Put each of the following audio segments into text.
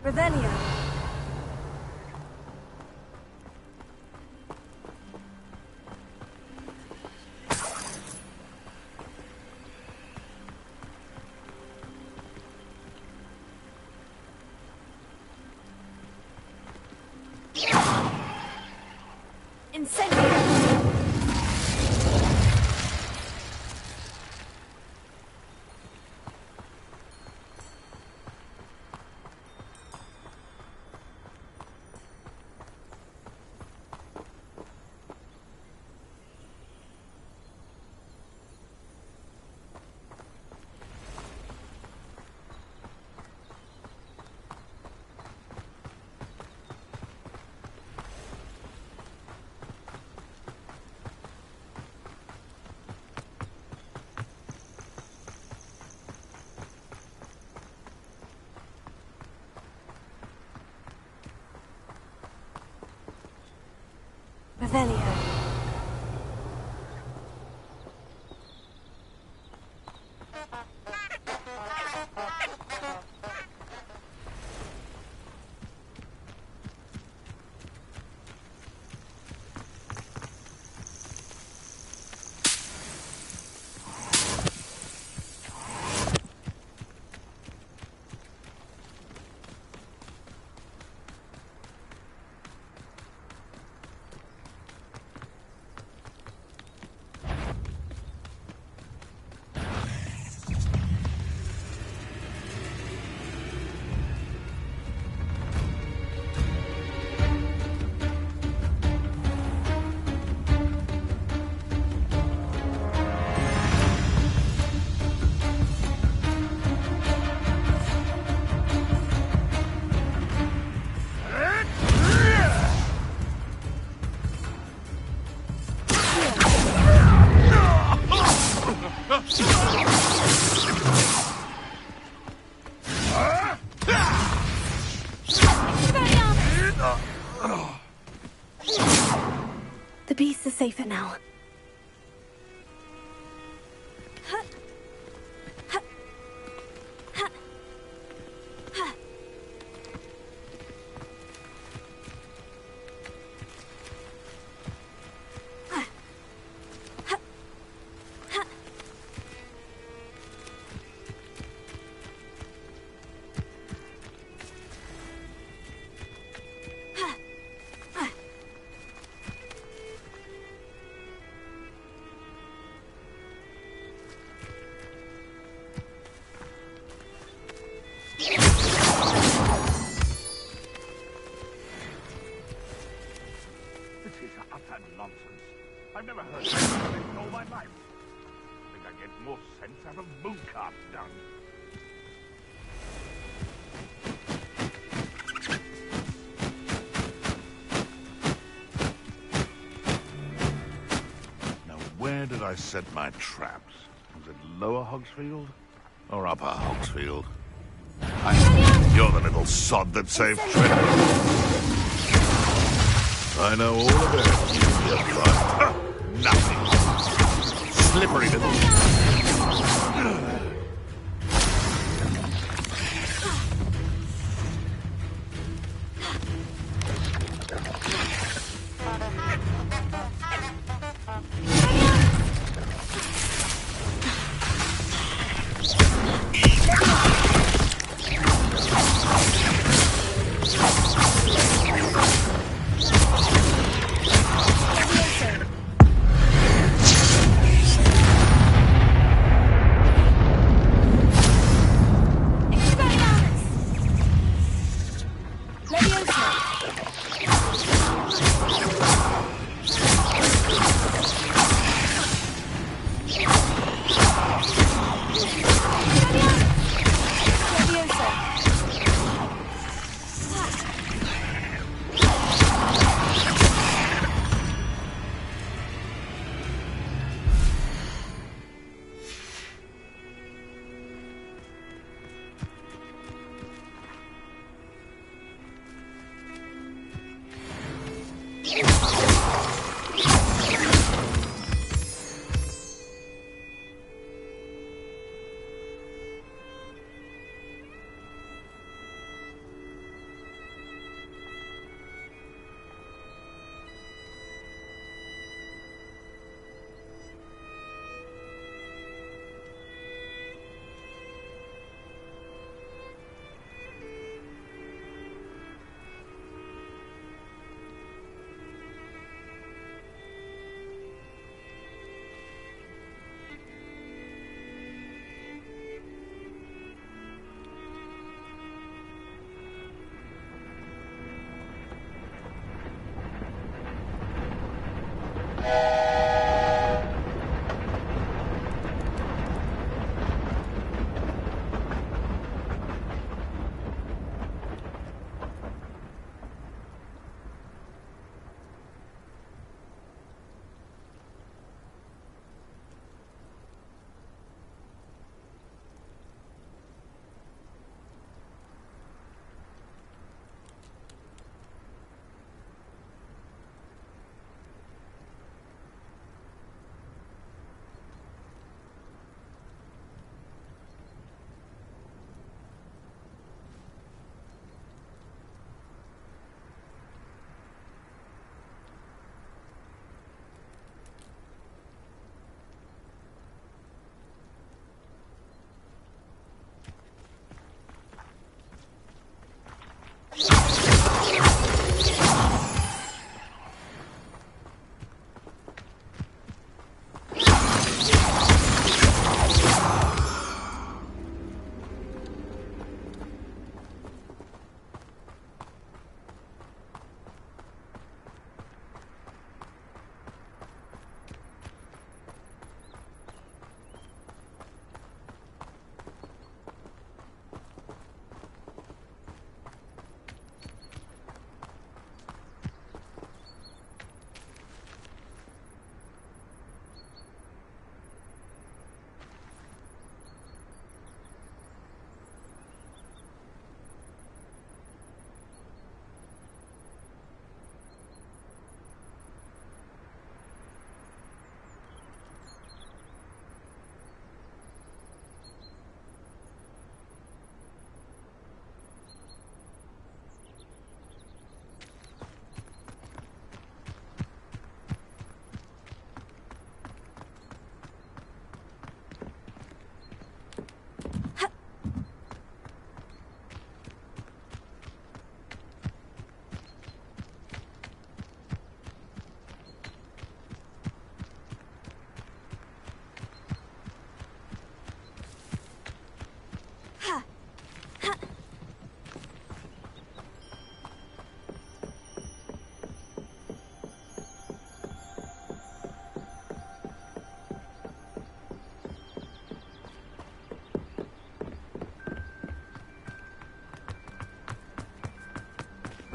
Revelio. Revelio. The beasts are safer now. Nonsense. I've never heard of this in all my life. I think I get more sense out of mooncart dung. Now, where did I set my traps? Was it Lower Hogsfield or Upper Hogsfield? You're the little sod that saved Trent. I know all about it. Nothing. Slippery little...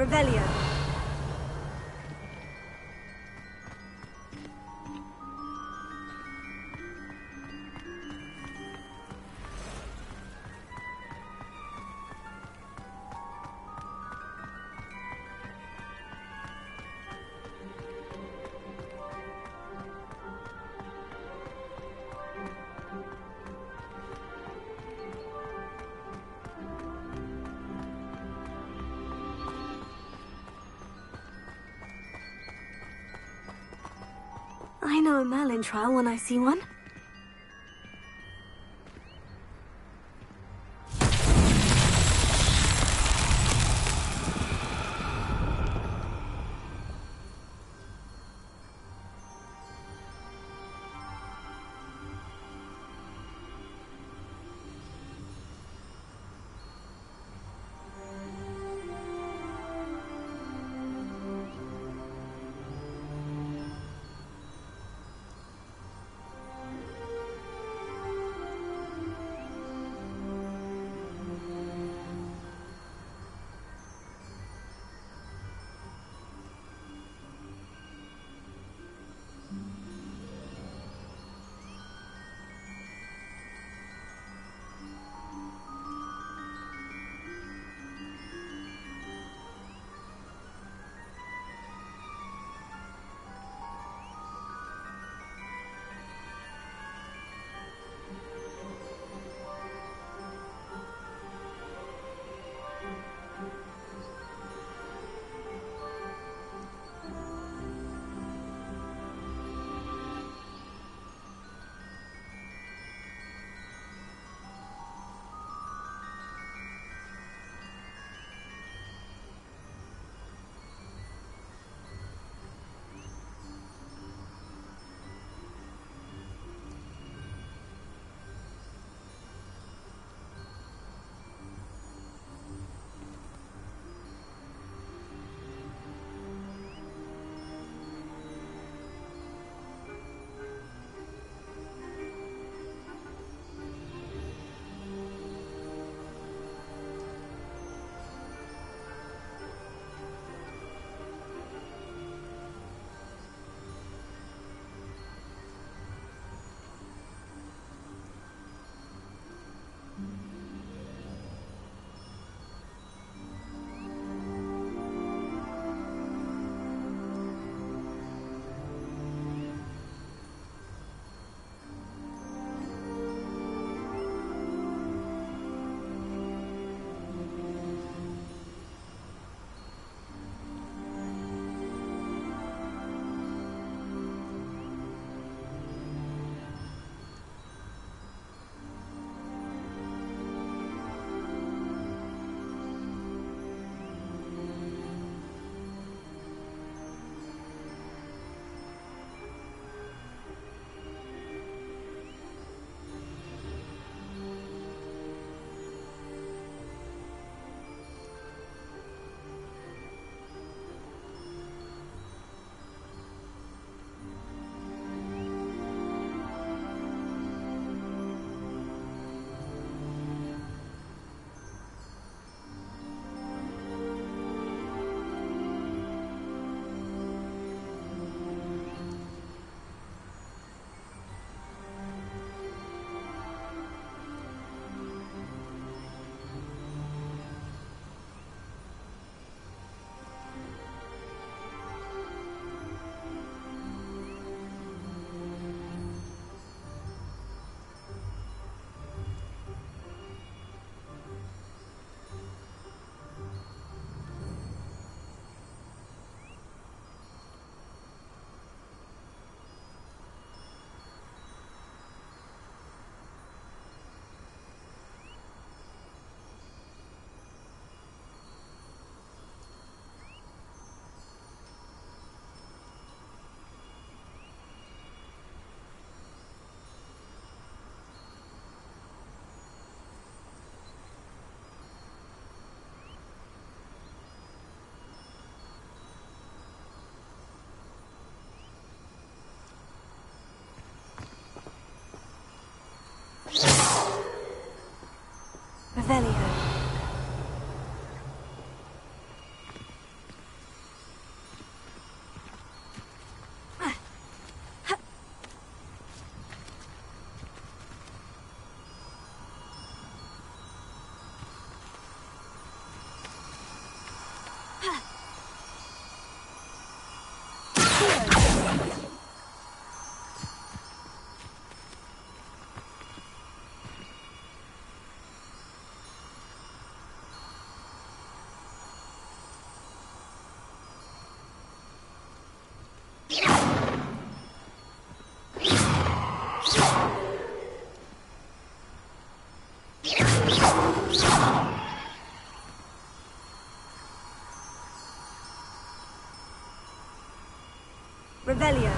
Revelio. I know a Merlin trial when I see one. Revelio. Revelio.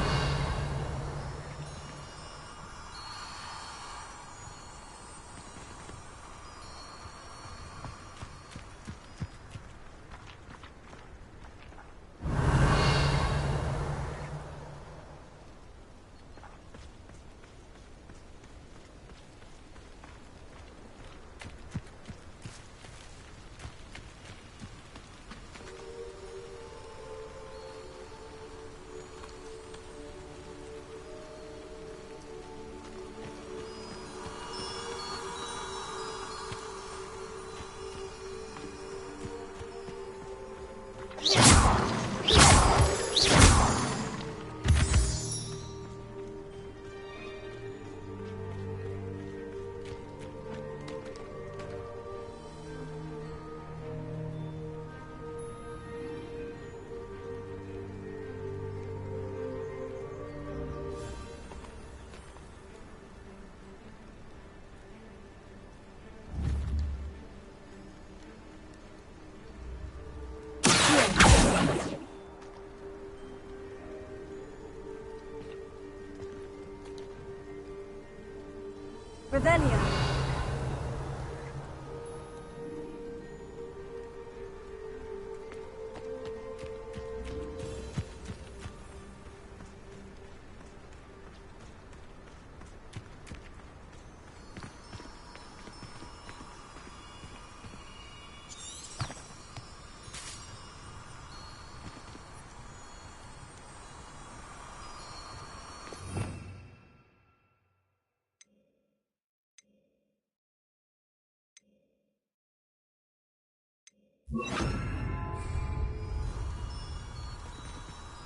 Revelio.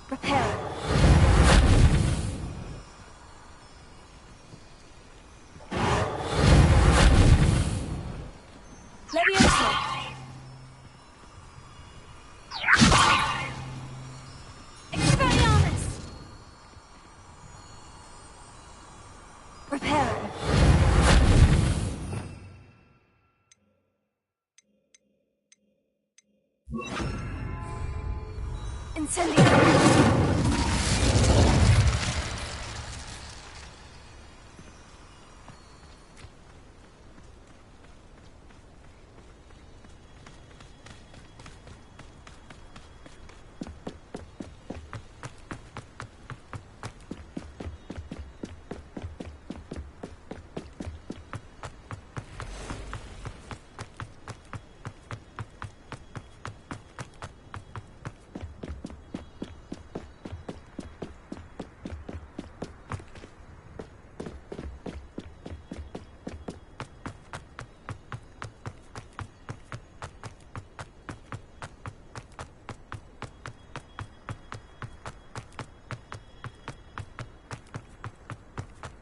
Prepare. Leviosa. Expelliarmus. Prepare. Incendio.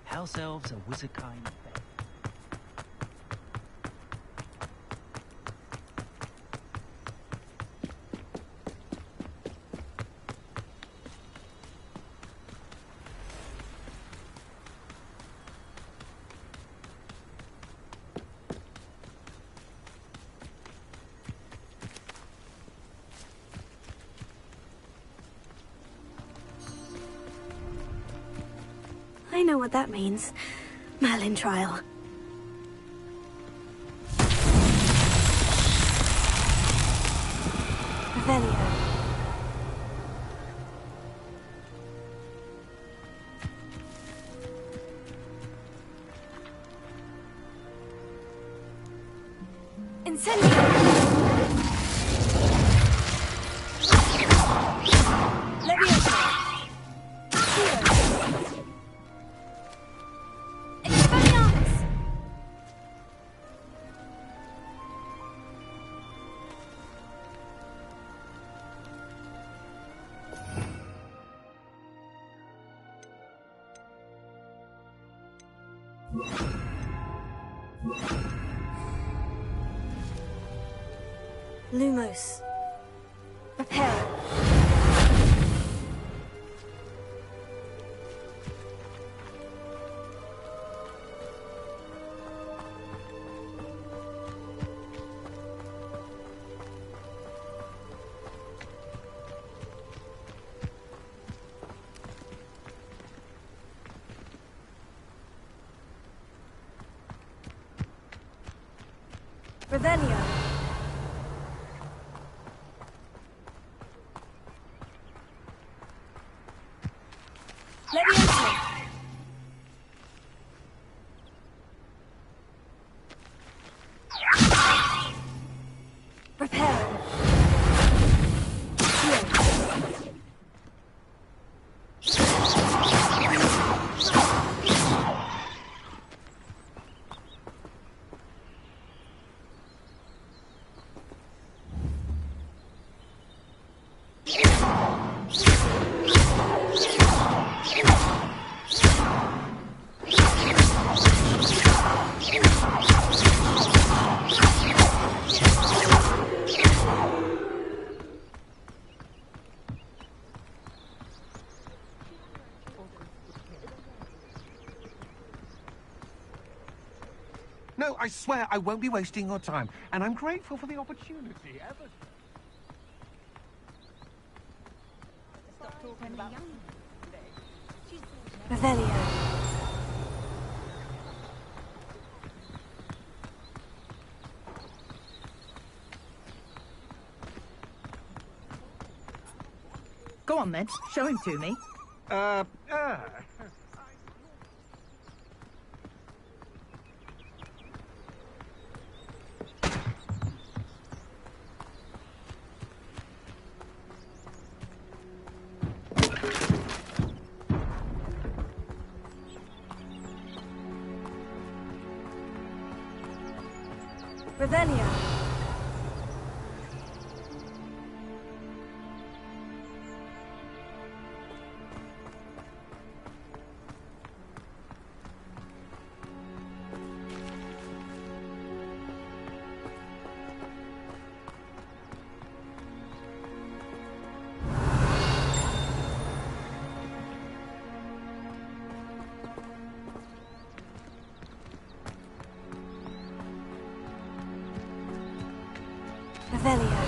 House elves are wizard kind. I know what that means. Merlin trial. Revelio. Incendio. Leviosa. Lumos. Prepare. Revelio. Levioso. Reparo. No, I swear I won't be wasting your time, and I'm grateful for the opportunity. Revelio. Go on then, show him to me. Revelio. Revelio.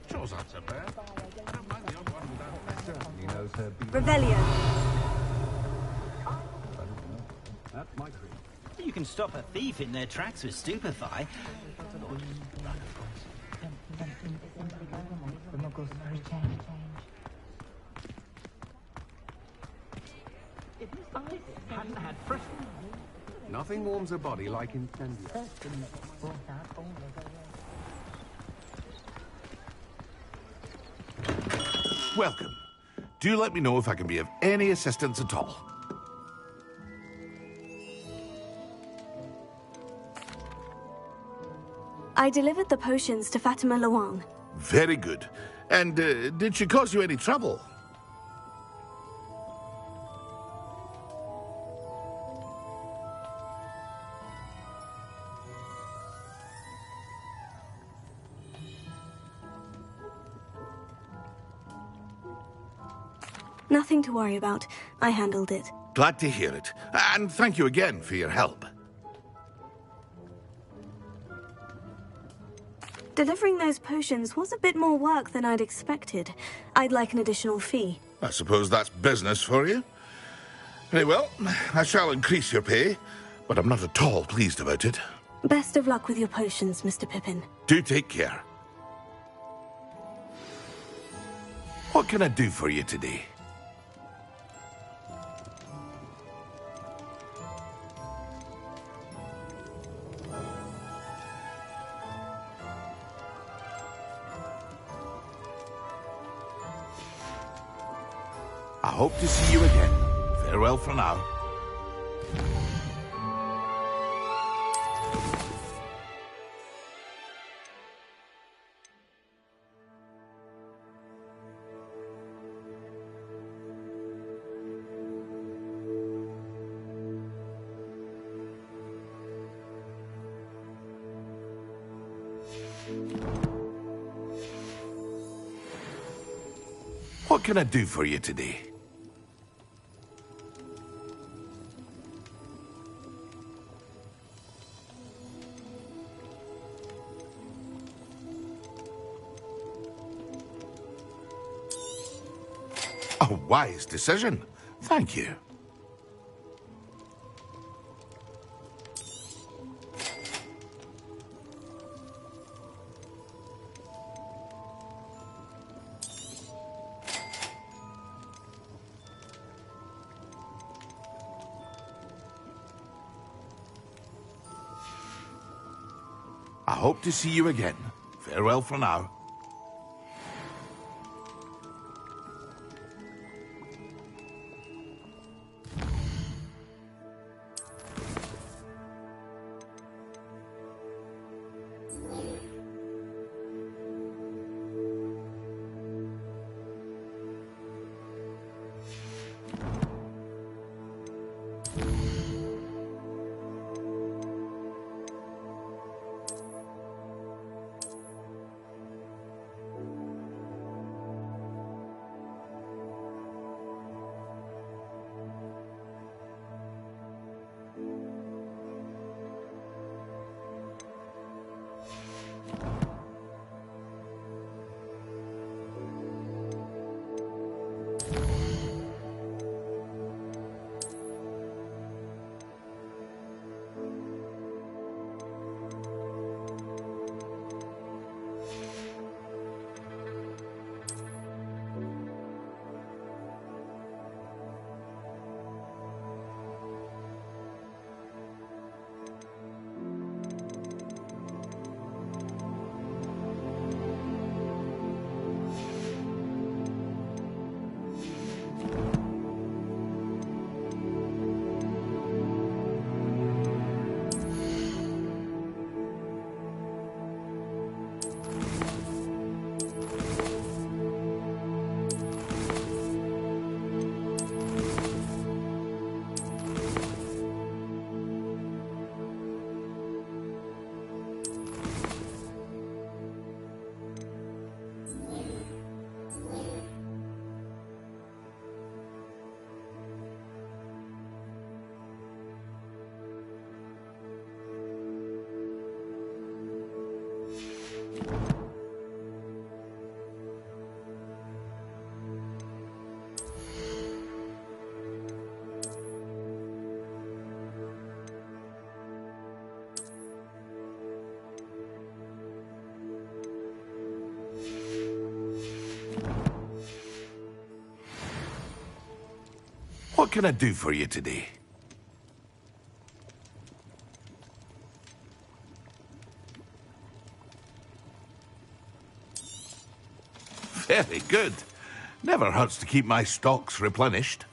Chore's not so bad. I don't mind the odd one without better. He knows her beat. Revelio. That's my cream. You can stop a thief in their tracks with stupefy. Hadn't had fresh. Nothing warms a body like incendiary. Welcome. Do let me know if I can be of any assistance at all. I delivered the potions to Fatima Luang. Very good. And did she cause you any trouble? Nothing to worry about. I handled it. Glad to hear it. And thank you again for your help. Delivering those potions was a bit more work than I'd expected. I'd like an additional fee. I suppose that's business for you. Very well, I shall increase your pay, but I'm not at all pleased about it. Best of luck with your potions, Mr. Pippin. Do take care. What can I do for you today? I hope to see you again. Farewell for now. What can I do for you today? A wise decision. Thank you. I hope to see you again. Farewell for now. What can I do for you today? Very good. Never hurts to keep my stocks replenished.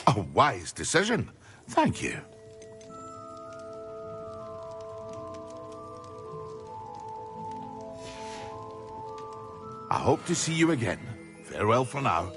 A wise decision. Thank you. I hope to see you again. Farewell for now.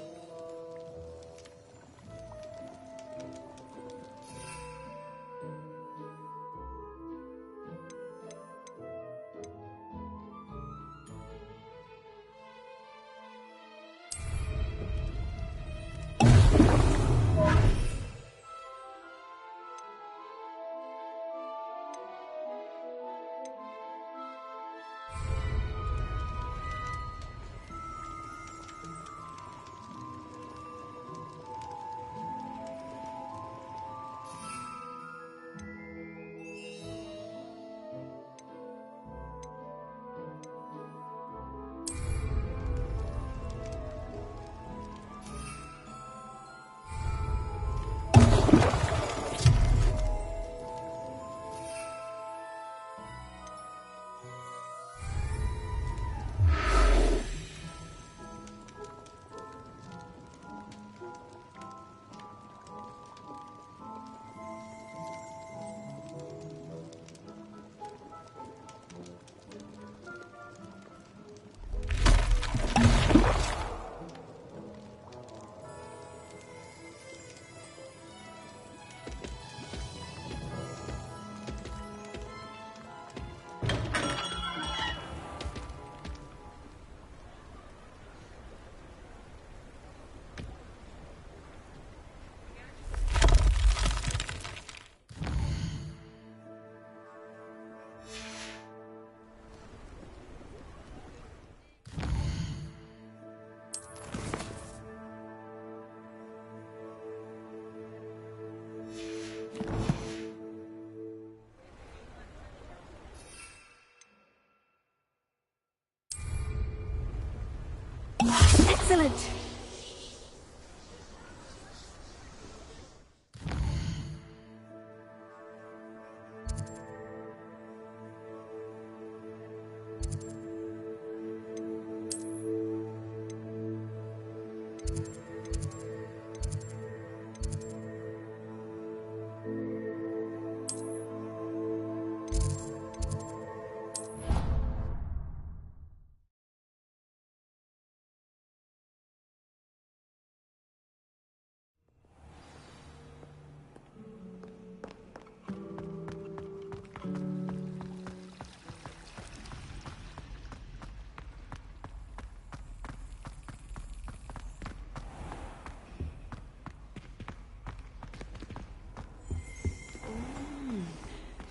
Excellent.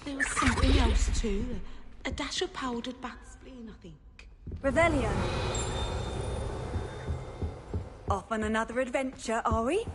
There was something else too. A dash of powdered bat spleen, I think. Revelio. Off on another adventure, are we?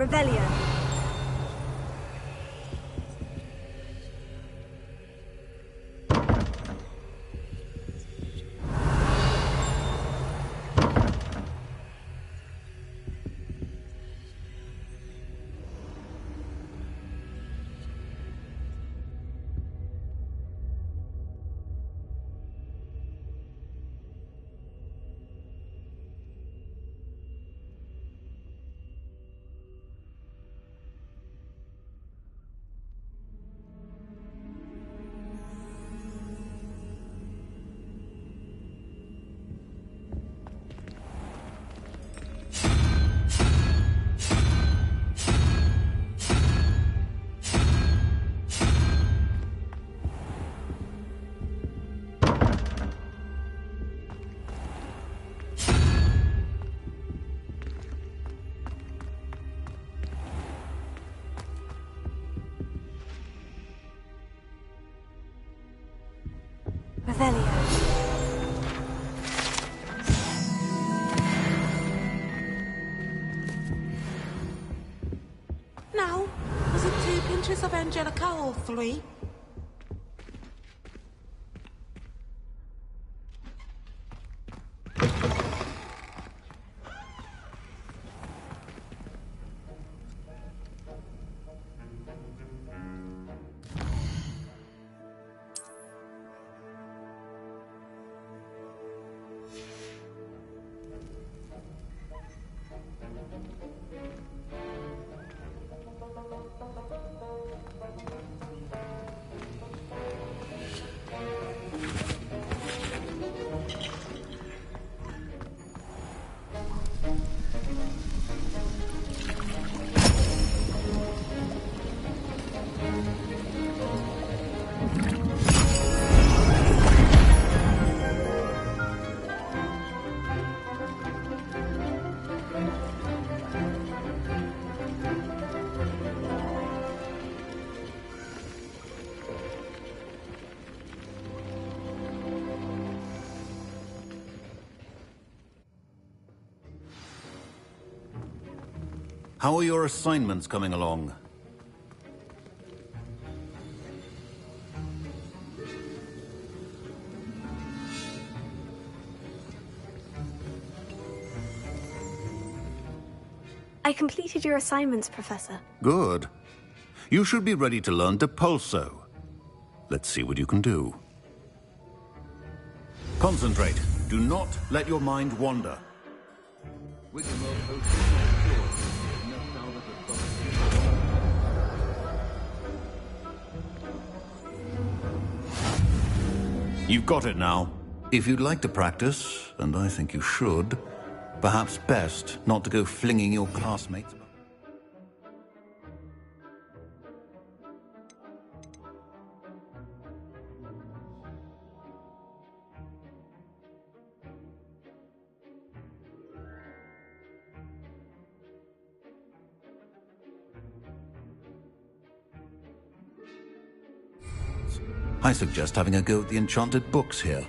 Revelio. Revelio. Now, was it 2 pinches of Angelica or 3? How are your assignments coming along? I completed your assignments, Professor. Good. You should be ready to learn Depulso. Let's see what you can do. Concentrate. Do not let your mind wander. You've got it now. If you'd like to practice, and I think you should, perhaps best not to go flinging your classmates. I suggest having a go at the enchanted books here.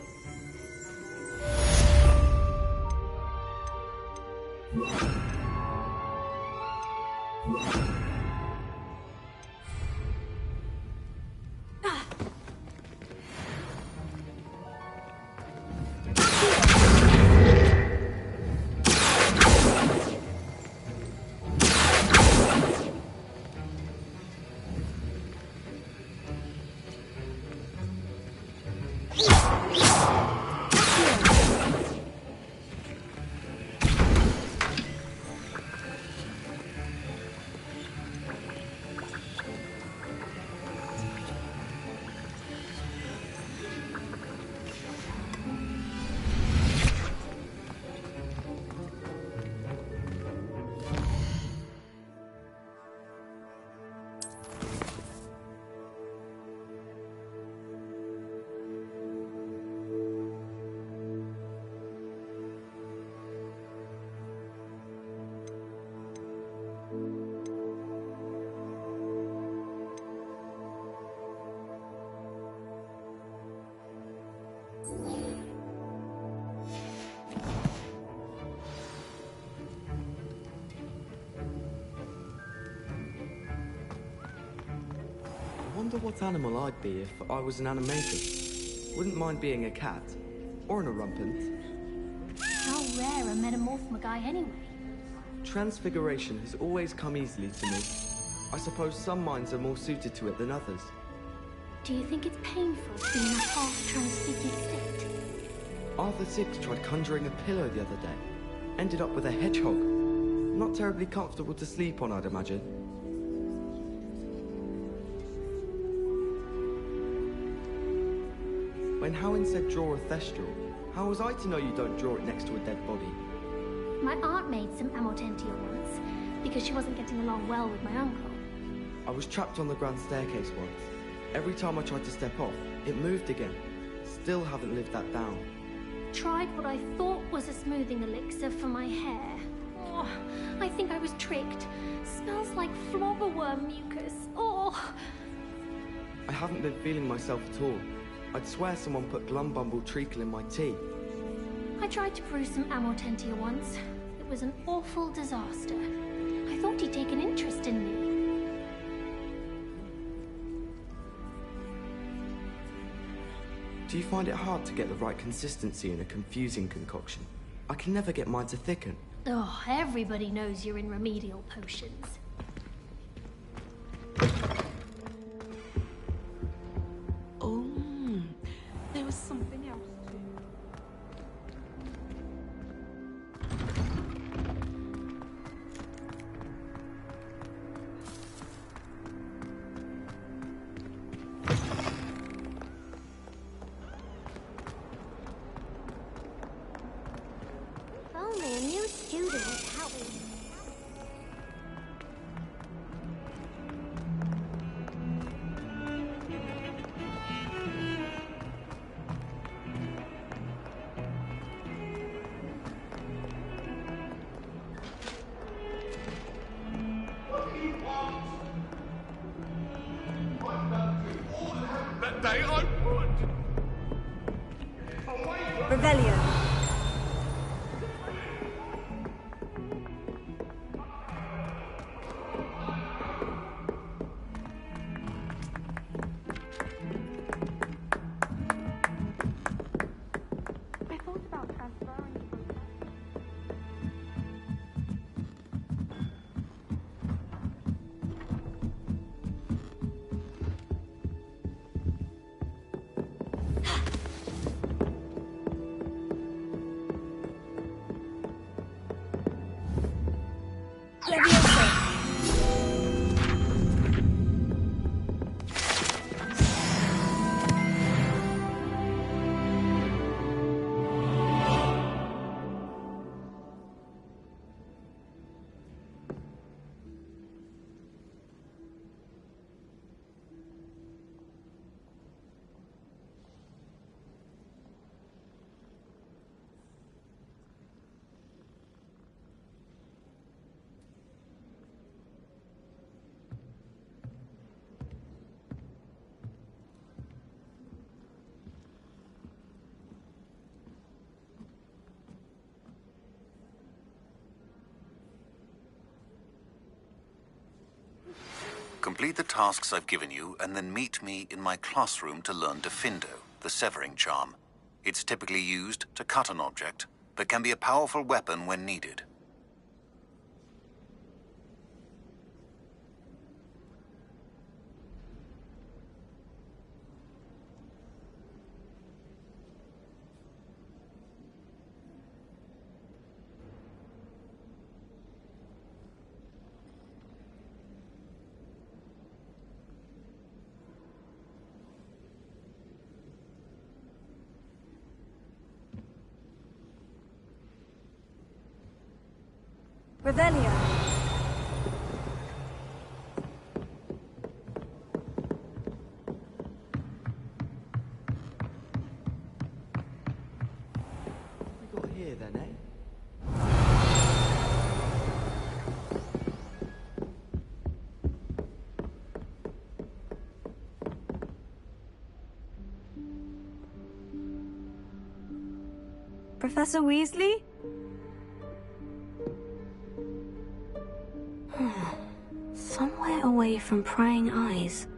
wonder what animal I'd be if I was an animator. Wouldn't mind being a cat. Or an orumpant. How rare a metamorphmagai anyway? Transfiguration has always come easily to me. I suppose some minds are more suited to it than others. Do you think it's painful to be in a half-transfigured state? Arthur Six tried conjuring a pillow the other day. Ended up with a hedgehog. Not terribly comfortable to sleep on, I'd imagine. When Howin said draw a thestral, how was I to know you don't draw it next to a dead body? My aunt made some amortentia once, because she wasn't getting along well with my uncle. I was trapped on the grand staircase once. Every time I tried to step off, it moved again. Still haven't lived that down. Tried what I thought was a smoothing elixir for my hair. Oh, I think I was tricked. Smells like flobberworm mucus. Oh! I haven't been feeling myself at all. I'd swear someone put Glumbumble treacle in my tea. I tried to brew some amortentia once. It was an awful disaster. I thought he'd take an interest in me. Do you find it hard to get the right consistency in a confusing concoction? I can never get mine to thicken. Oh, everybody knows you're in remedial potions. Oh, there was something else too. If only a new student would help me. That day I would. Revelio. I thought about transferring from Leviosa. Complete the tasks I've given you, and then meet me in my classroom to learn Defindo, the severing charm. It's typically used to cut an object, but can be a powerful weapon when needed. Revelio. We got here then, eh? Professor Weasley? Somewhere away from prying eyes.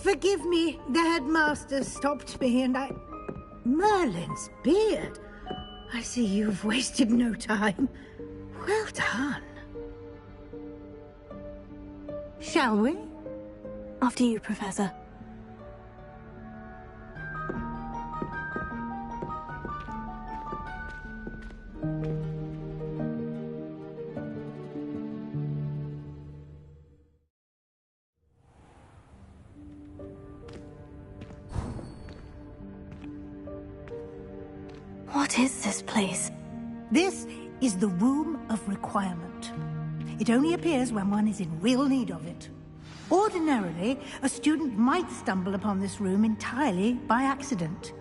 Forgive me, the headmaster stopped me and I... Merlin's beard. I see you've wasted no time. Well done. Shall we? After you, Professor. What is this place? This is the Room of Requirement. It only appears when one is in real need of it. Ordinarily, a student might stumble upon this room entirely by accident.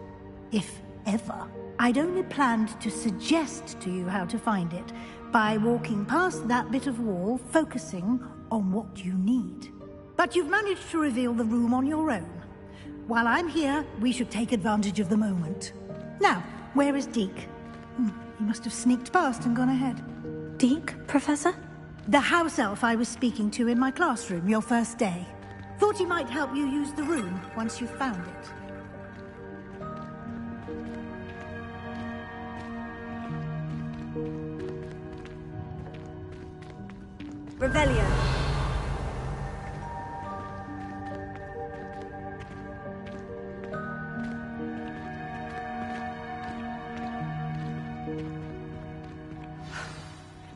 If ever. I'd only planned to suggest to you how to find it by walking past that bit of wall, focusing on what you need. But you've managed to reveal the room on your own. While I'm here, we should take advantage of the moment. Now, where is Deke? He must have sneaked past and gone ahead. Deke, Professor? The house elf I was speaking to in my classroom your first day. Thought he might help you use the room once you've found it. Revelio.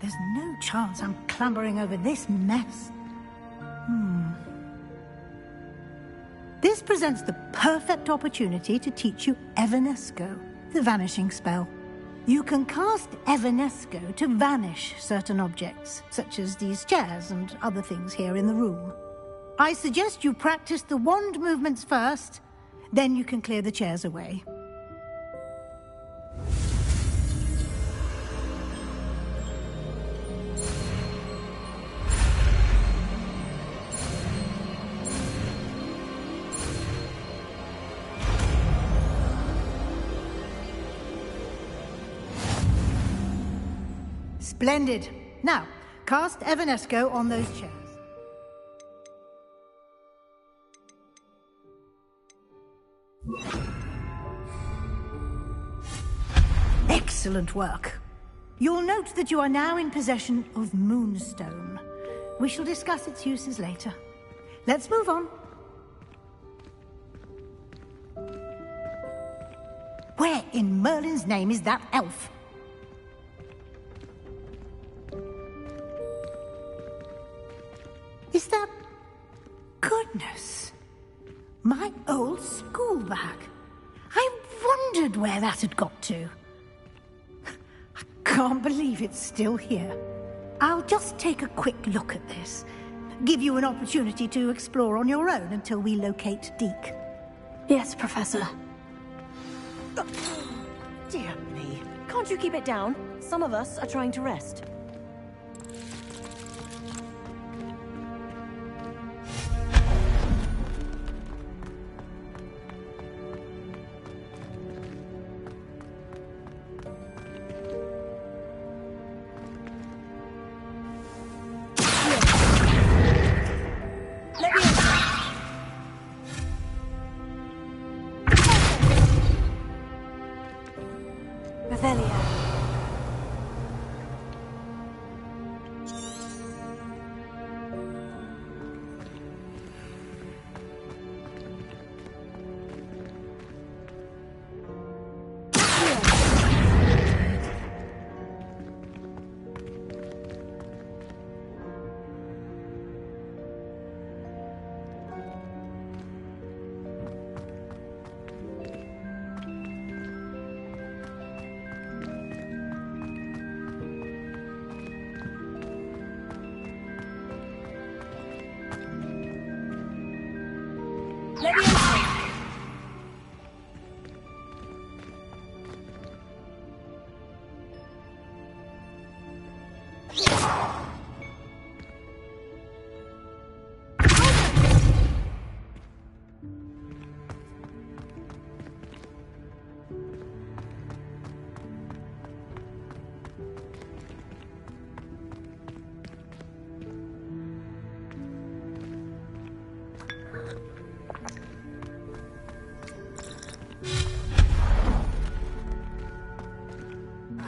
There's no chance I'm clambering over this mess. This presents the perfect opportunity to teach you Evanesco, the vanishing spell. You can cast Evanesco to vanish certain objects, such as these chairs and other things here in the room. I suggest you practice the wand movements first, then you can clear the chairs away. Splendid. Now, cast Evanesco on those chairs. Excellent work. You'll note that you are now in possession of Moonstone. We shall discuss its uses later. Let's move on. Where in Merlin's name is that elf? Is that... Goodness. My old school bag. I wondered where that had got to. I can't believe it's still here. I'll just take a quick look at this. Give you an opportunity to explore on your own until we locate Deke. Yes, Professor. Dear me. Can't you keep it down? Some of us are trying to rest.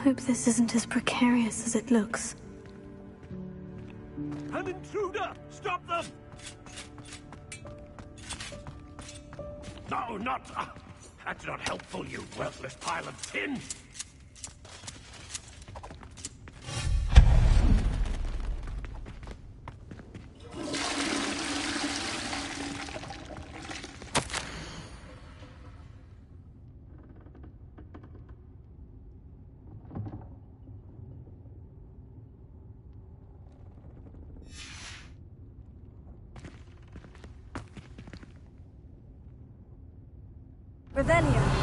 Hope this isn't as precarious as it looks. An intruder! Stop them! No, not... that's not helpful, you worthless pile of tin! Revelio.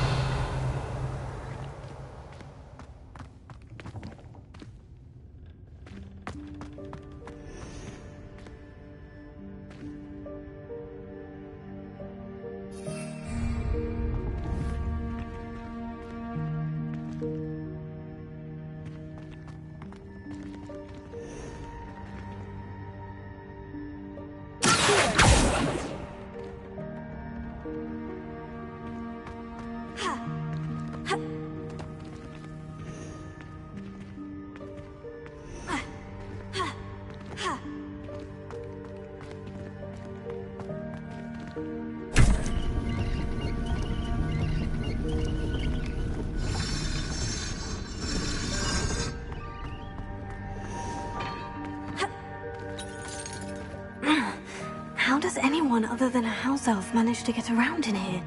How does anyone other than a house elf manage to get around in here?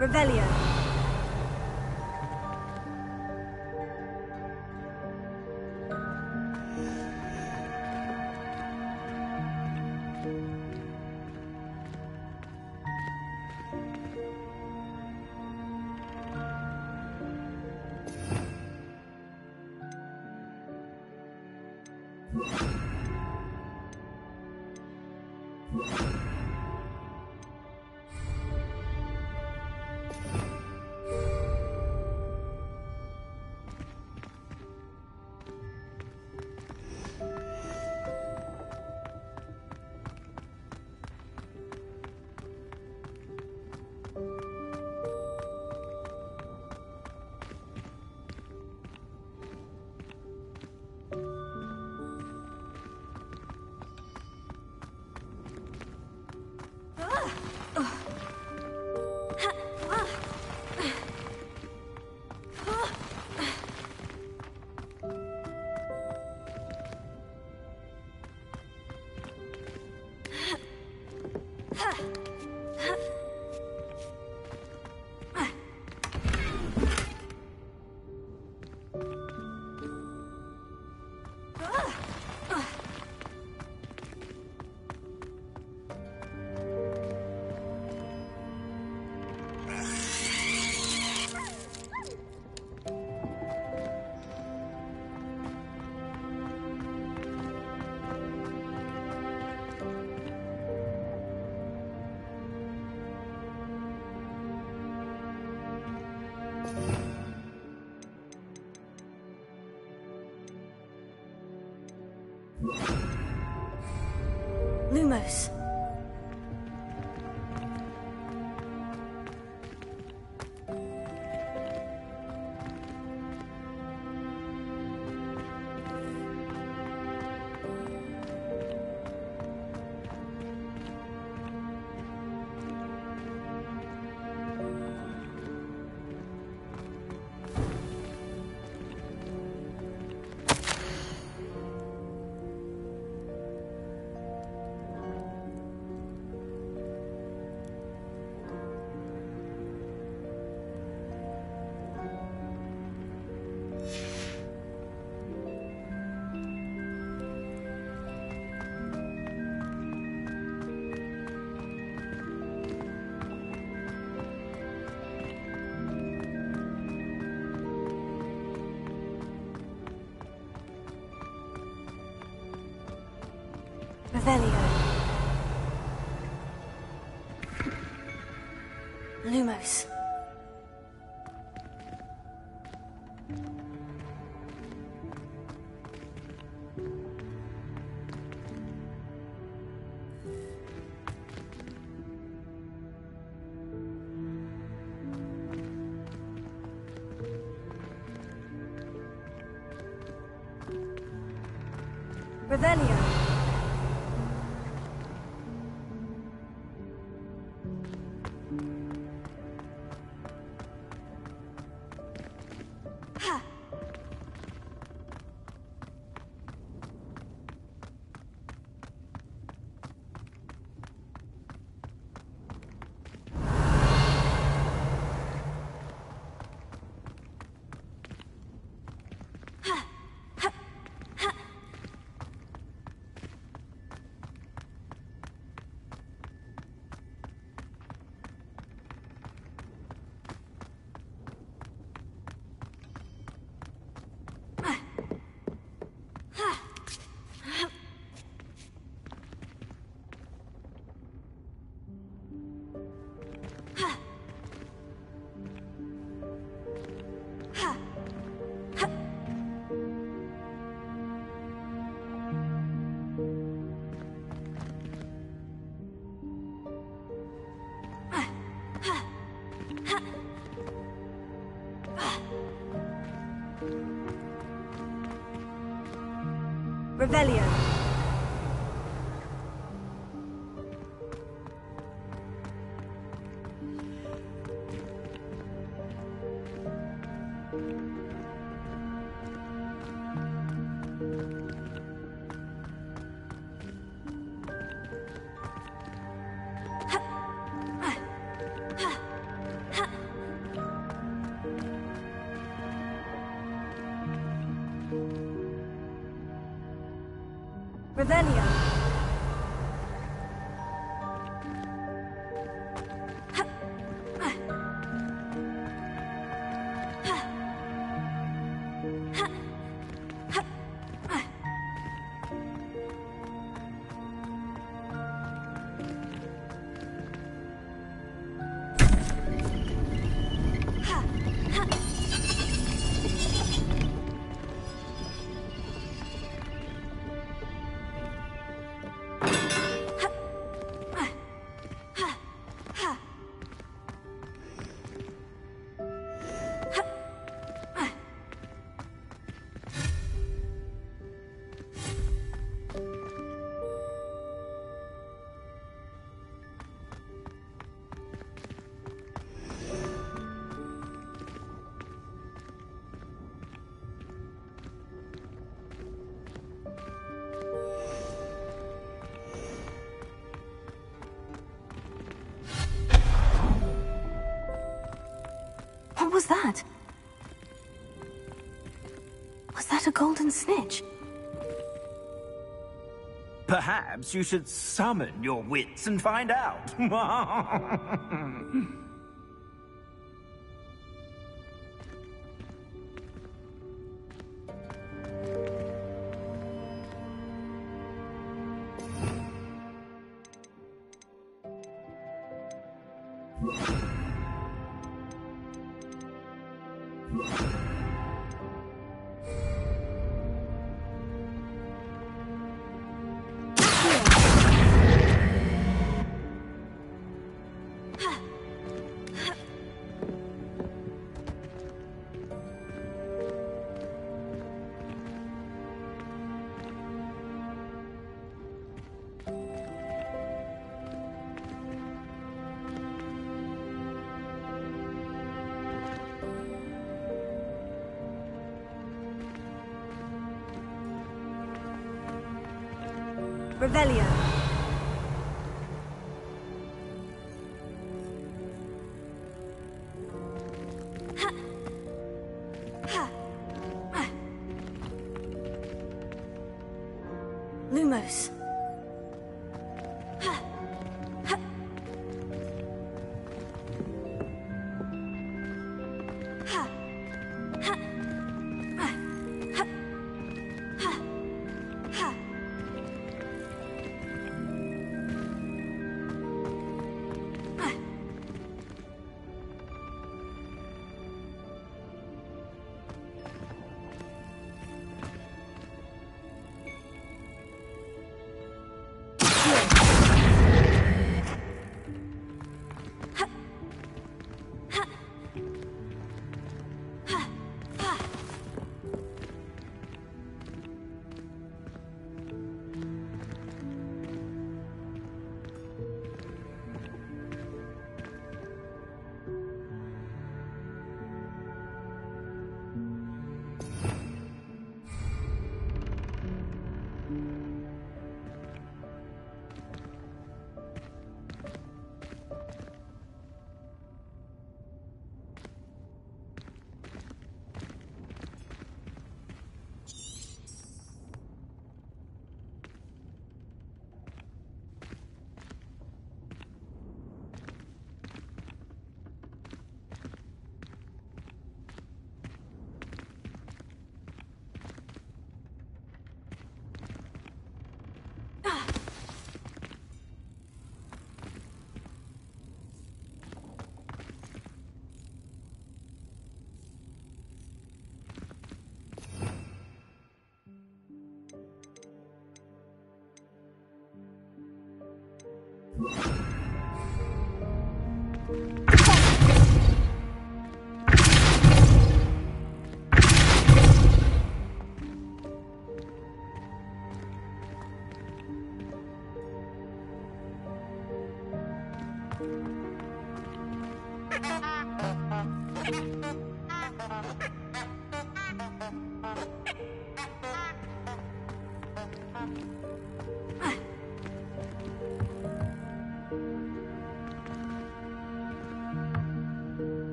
Revelio. Lumos. Revelio. Lumos. Revelio. Revelio. Revelio. What was that? Was that a golden snitch? Perhaps you should summon your wits and find out. Revelio. Lumos.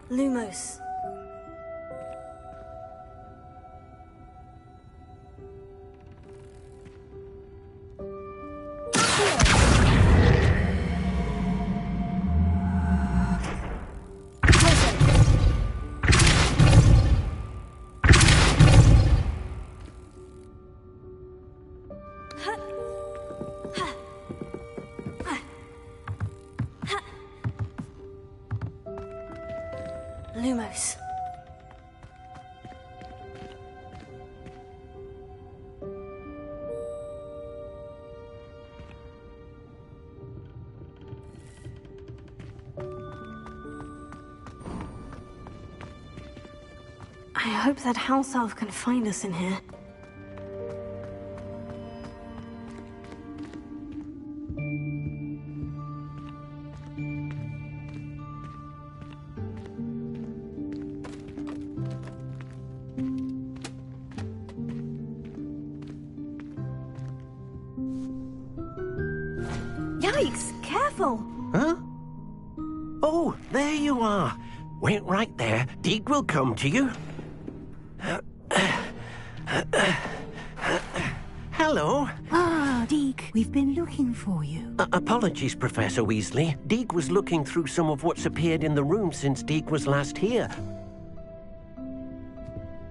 Lumos. Lumos. I hope that house elf can find us in here. Yikes! Careful! Huh? Oh, there you are. Wait right there. Deke will come to you. Hello. Ah, Deke, we've been looking for you. Apologies, Professor Weasley. Deke was looking through some of what's appeared in the room since Deke was last here.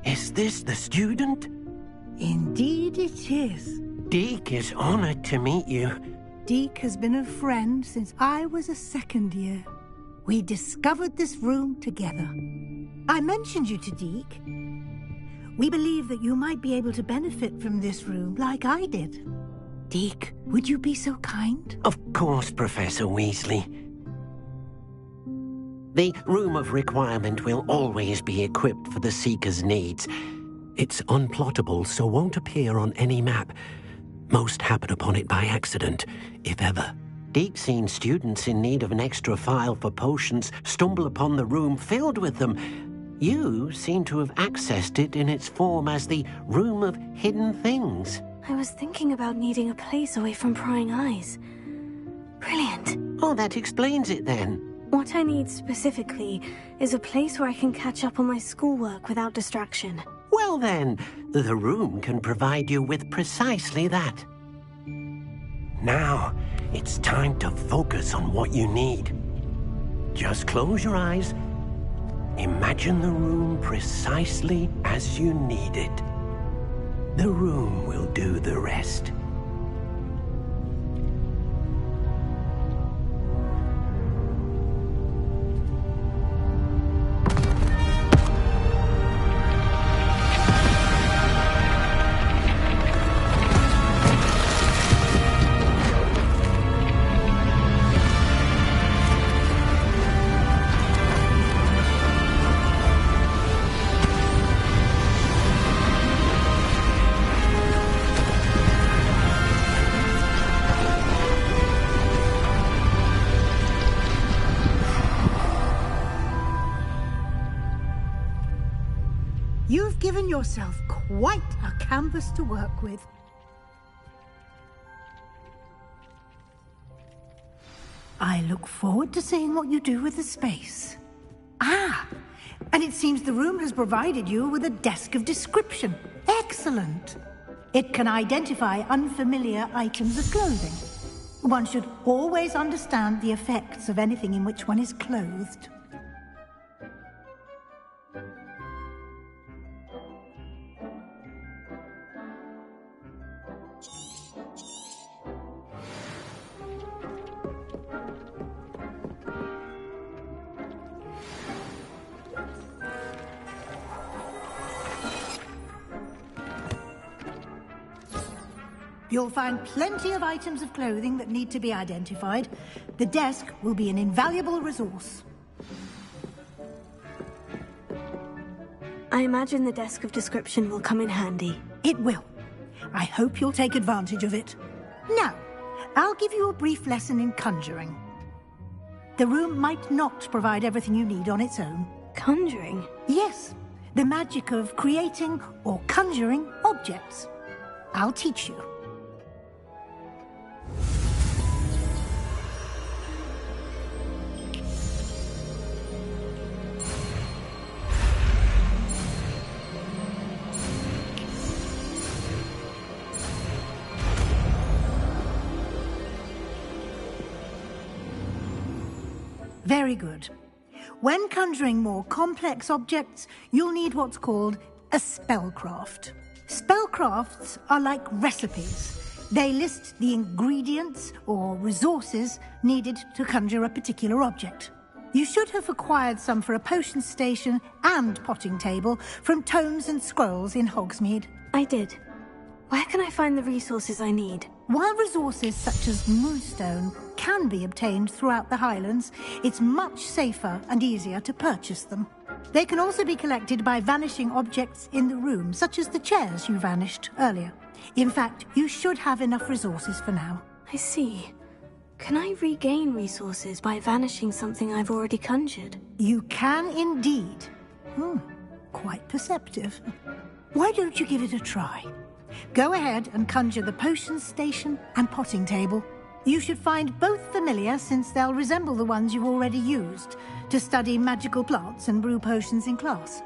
Is this the student? Indeed it is. Deke is honored to meet you. Deke has been a friend since I was a second year. We discovered this room together. I mentioned you to Deke. We believe that you might be able to benefit from this room like I did. Deke, would you be so kind? Of course, Professor Weasley. The Room of Requirement will always be equipped for the Seeker's needs. It's unplottable, so won't appear on any map. Most happen upon it by accident, if ever. Deke's seen students in need of an extra file for potions stumble upon the room filled with them. You seem to have accessed it in its form as the Room of Hidden Things. I was thinking about needing a place away from prying eyes. Brilliant. Oh, that explains it then. What I need specifically is a place where I can catch up on my schoolwork without distraction. Well then, the room can provide you with precisely that. Now, it's time to focus on what you need. Just close your eyes. Imagine the room precisely as you need it. The room will do the rest. You've given yourself quite a canvas to work with. I look forward to seeing what you do with the space. Ah, and it seems the room has provided you with a desk of description. Excellent. It can identify unfamiliar items of clothing. One should always understand the effects of anything in which one is clothed. You'll find plenty of items of clothing that need to be identified. The desk will be an invaluable resource. I imagine the desk of description will come in handy. It will. I hope you'll take advantage of it. Now, I'll give you a brief lesson in conjuring. The room might not provide everything you need on its own. Conjuring? Yes, the magic of creating or conjuring objects. I'll teach you. Very good. When conjuring more complex objects, you'll need what's called a spellcraft. Spellcrafts are like recipes. They list the ingredients or resources needed to conjure a particular object. You should have acquired some for a potion station and potting table from tomes and scrolls in Hogsmeade. I did. Where can I find the resources I need? While resources such as moonstone can be obtained throughout the Highlands, it's much safer and easier to purchase them. They can also be collected by vanishing objects in the room, such as the chairs you vanished earlier. In fact, you should have enough resources for now. I see. Can I regain resources by vanishing something I've already conjured? You can indeed. Quite perceptive. Why don't you give it a try? Go ahead and conjure the potion station and potting table. You should find both familiar, since they'll resemble the ones you've already used to study magical plants and brew potions in class.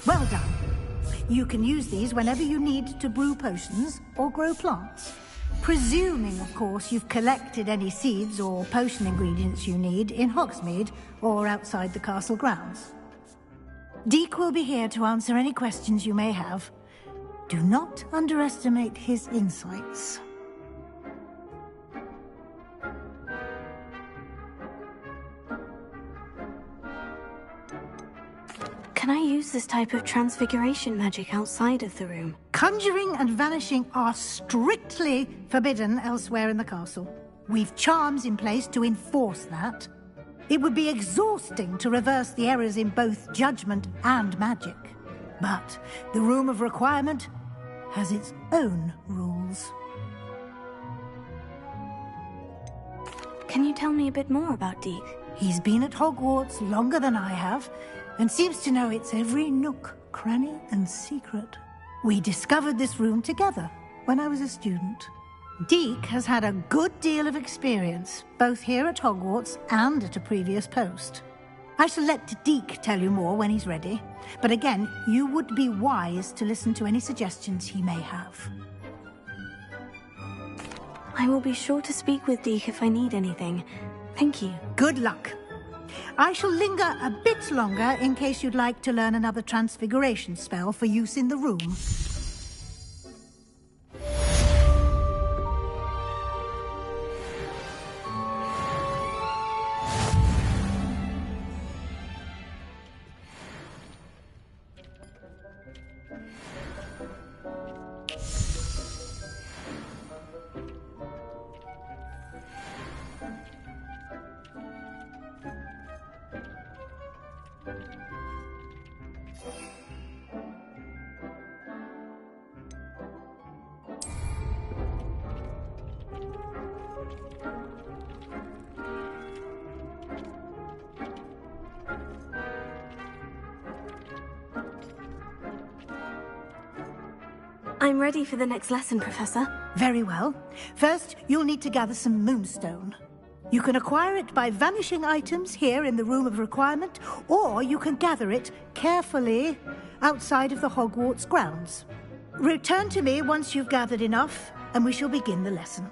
Well done. You can use these whenever you need to brew potions or grow plants. Presuming, of course, you've collected any seeds or potion ingredients you need in Hogsmeade or outside the castle grounds. Deek will be here to answer any questions you may have. Do not underestimate his insights. Can I use this type of transfiguration magic outside of the room? Conjuring and vanishing are strictly forbidden elsewhere in the castle. We've charms in place to enforce that. It would be exhausting to reverse the errors in both judgment and magic. But the Room of Requirement has its own rules. Can you tell me a bit more about Deek? He's been at Hogwarts longer than I have, and seems to know its every nook, cranny, and secret. We discovered this room together when I was a student. Deek has had a good deal of experience, both here at Hogwarts and at a previous post. I shall let Deek tell you more when he's ready, but again, you would be wise to listen to any suggestions he may have. I will be sure to speak with Deek if I need anything. Thank you. Good luck. I shall linger a bit longer in case you'd like to learn another transfiguration spell for use in the room. I'm ready for the next lesson, Professor. Very well. First, you'll need to gather some moonstone. You can acquire it by vanishing items here in the Room of Requirement, or you can gather it carefully outside of the Hogwarts grounds. Return to me once you've gathered enough, and we shall begin the lesson.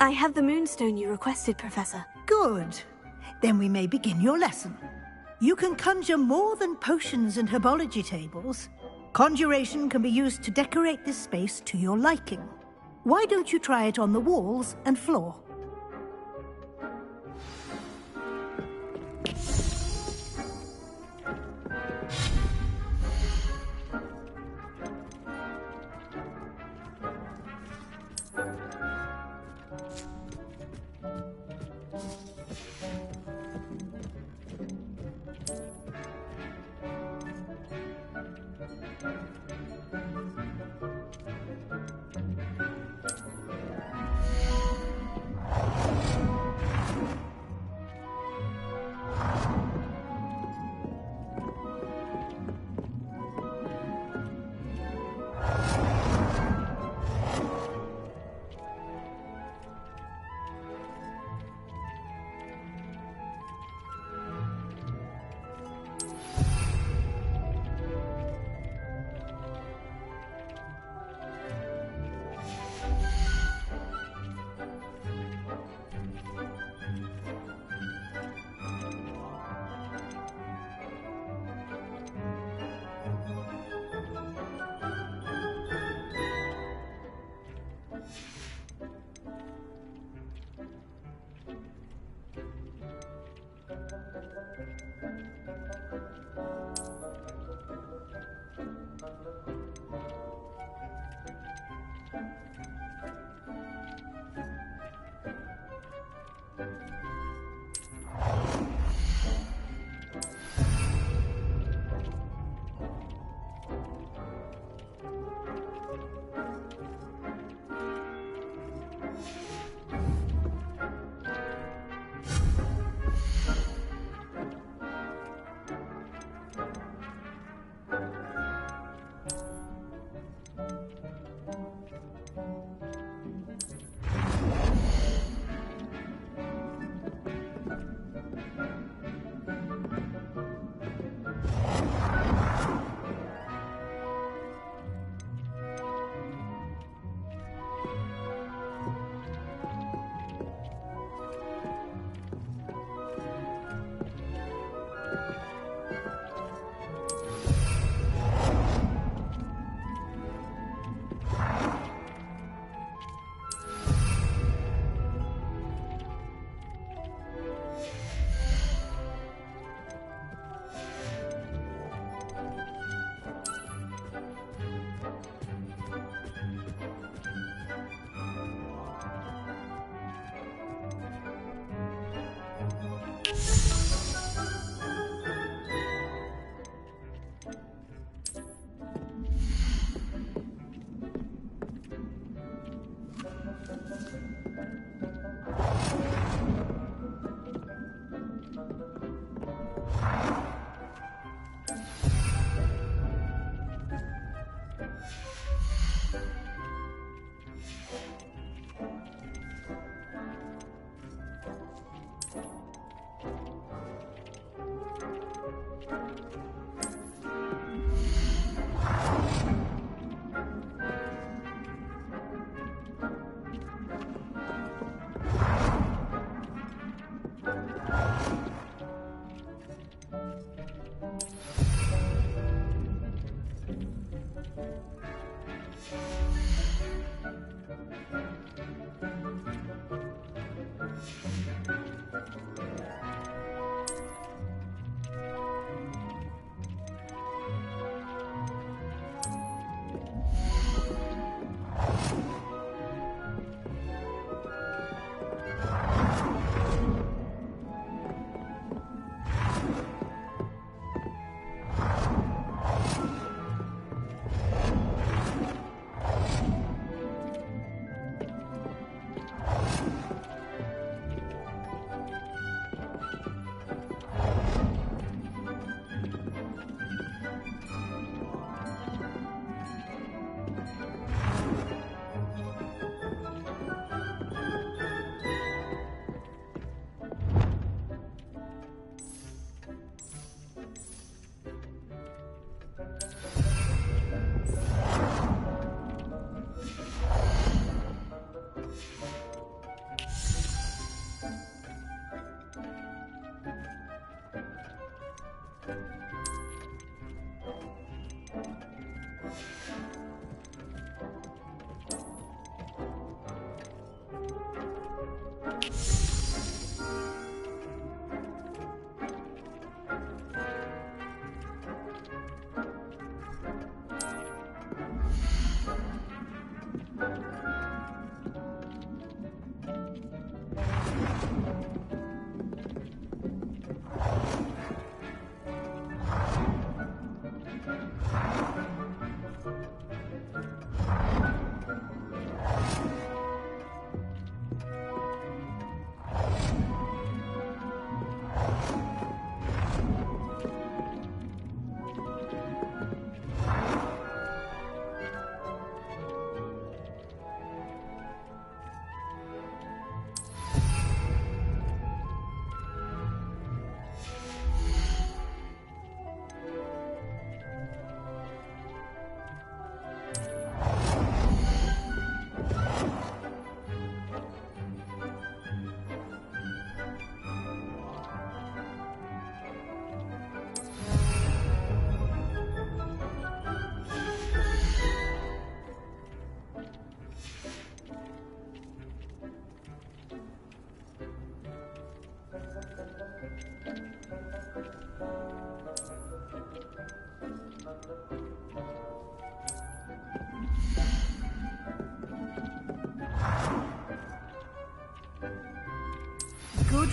I have the moonstone you requested, Professor. Good. Then we may begin your lesson. You can conjure more than potions and herbology tables. Conjuration can be used to decorate this space to your liking. Why don't you try it on the walls and floor?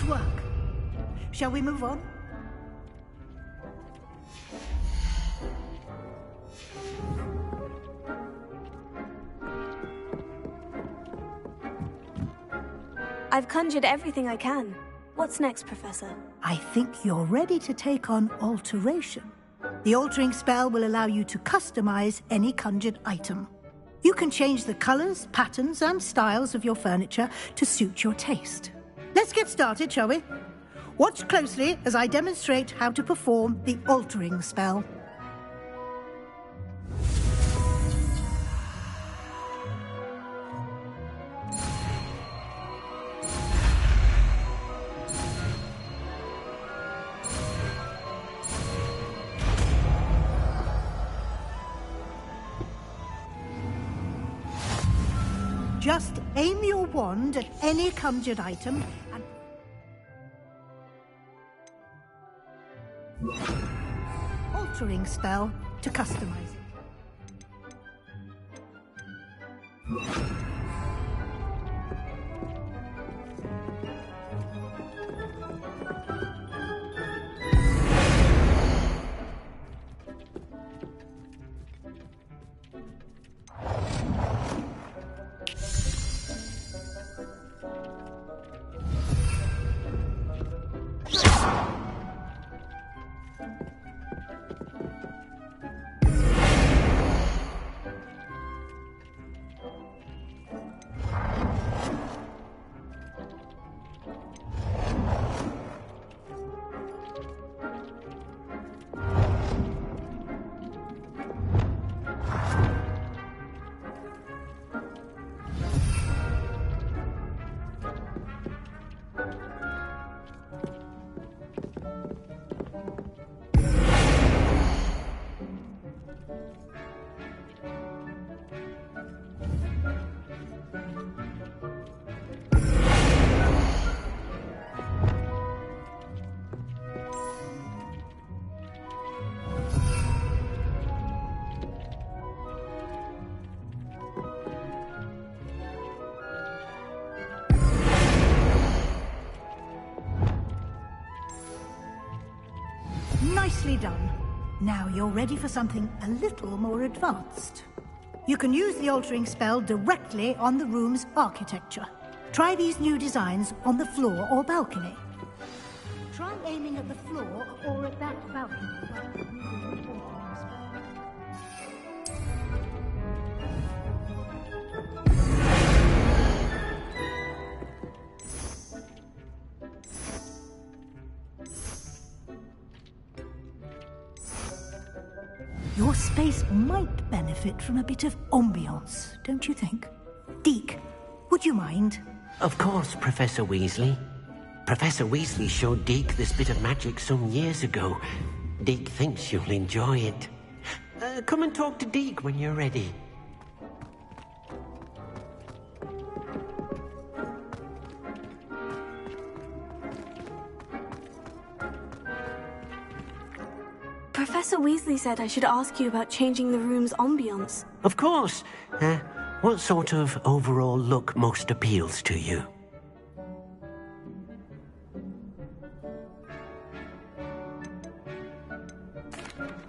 work. Shall we move on? I've conjured everything I can. What's next, Professor? I think you're ready to take on alteration. The altering spell will allow you to customize any conjured item. You can change the colors, patterns, and styles of your furniture to suit your taste. Let's get started, shall we? Watch closely as I demonstrate how to perform the altering spell. Just aim your wand at any conjured item and... altering spell to customize it. Nicely done. Now you're ready for something a little more advanced. You can use the altering spell directly on the room's architecture. Try these new designs on the floor or balcony. Try aiming at the floor or at that balcony. Your space might benefit from a bit of ambiance, don't you think? Deke, would you mind? Of course, Professor Weasley. Professor Weasley showed Deke this bit of magic some years ago. Deke thinks you'll enjoy it. Come and talk to Deke when you're ready. Professor Weasley said I should ask you about changing the room's ambiance. Of course. What sort of overall look most appeals to you?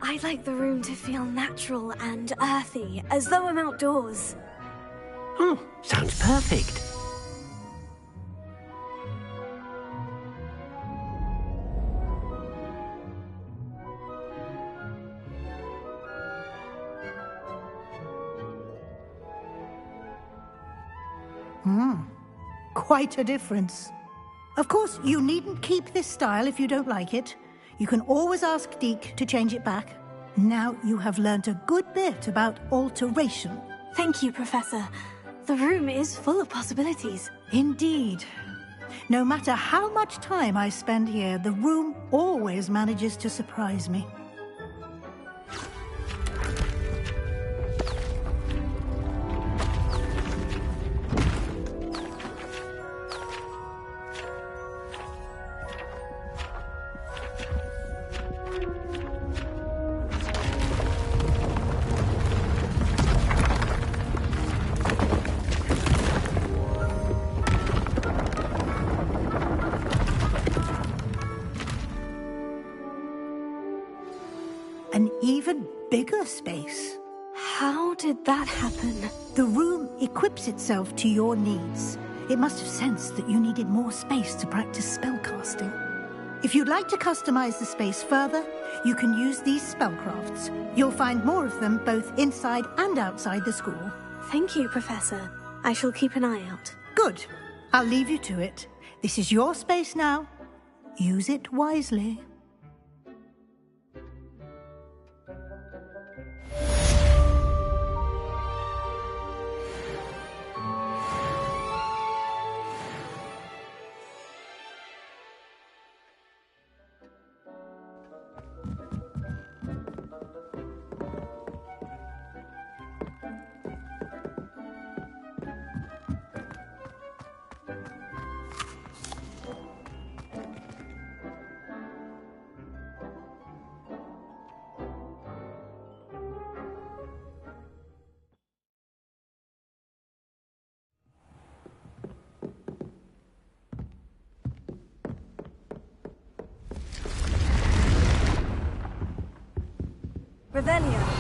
I'd like the room to feel natural and earthy, as though I'm outdoors. Oh, sounds perfect. Quite a difference. Of course, you needn't keep this style if you don't like it. You can always ask Deke to change it back. Now you have learnt a good bit about alteration. Thank you, Professor. The room is full of possibilities. Indeed. No matter how much time I spend here, the room always manages to surprise me. bigger space. How did that happen? The room equips itself to your needs. It must have sensed that you needed more space to practice spellcasting. If you'd like to customize the space further, you can use these spellcrafts. You'll find more of them both inside and outside the school. Thank you, Professor. I shall keep an eye out. Good. I'll leave you to it. This is your space now. Use it wisely. Revelio.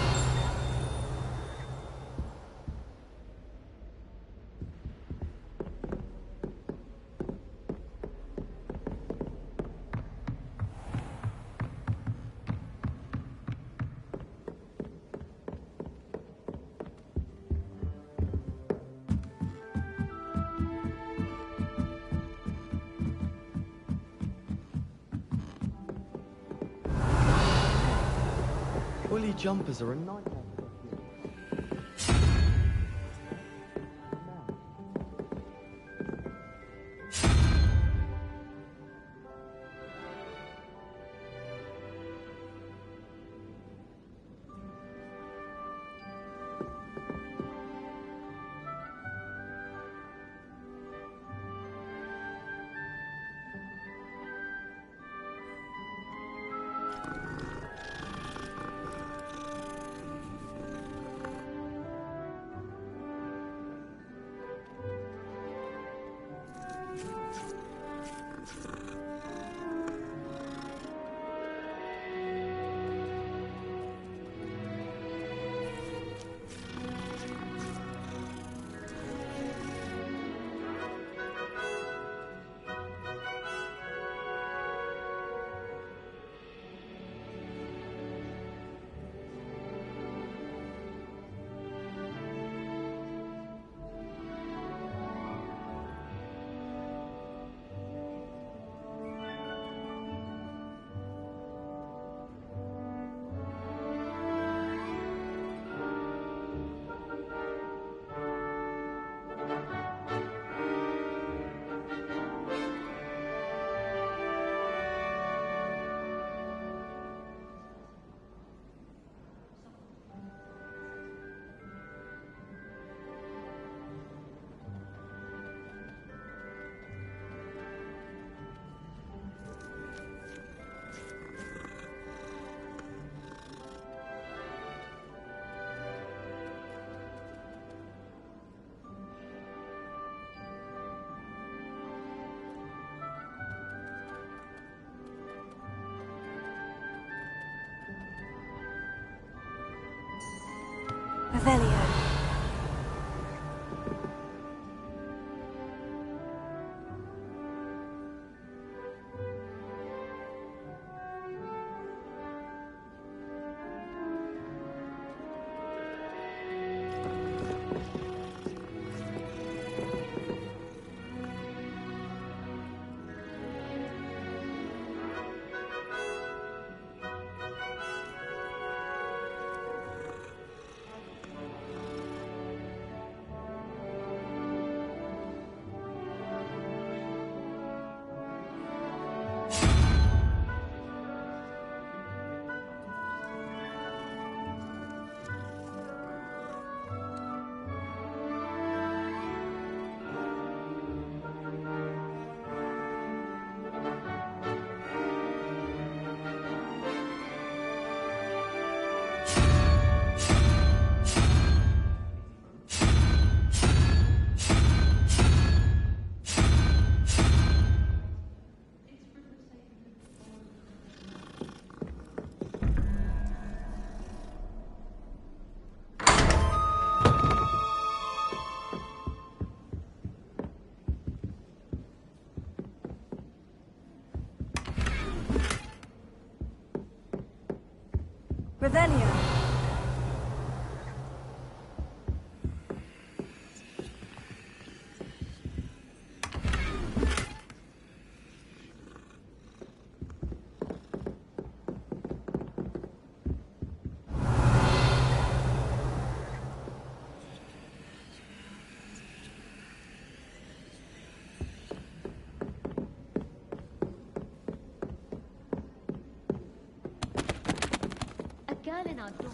Woolly jumpers are a nightmare. Revelio. Revelio. Girl in our dorm.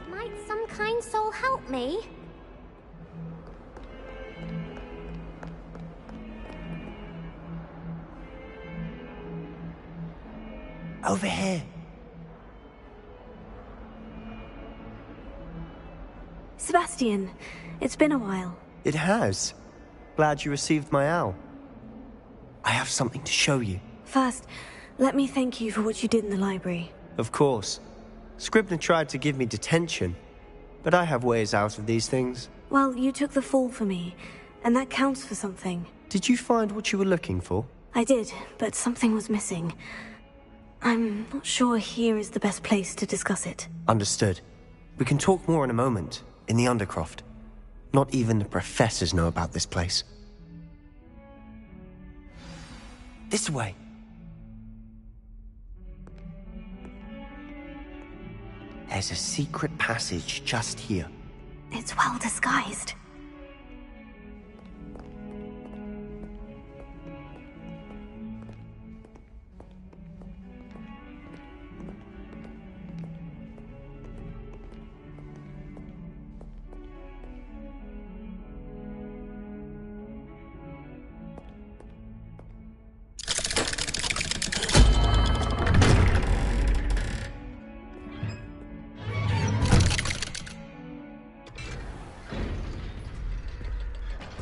Might some kind soul help me? Over here. Sebastian, it's been a while. It has. Glad you received my owl. I have something to show you. First, let me thank you for what you did in the library. Of course. Scribner tried to give me detention, but I have ways out of these things. Well, you took the fall for me, and that counts for something. Did you find what you were looking for? I did, but something was missing. I'm not sure here is the best place to discuss it. Understood. We can talk more in a moment, in the Undercroft. Not even the professors know about this place. This way. There's a secret passage just here. It's well disguised.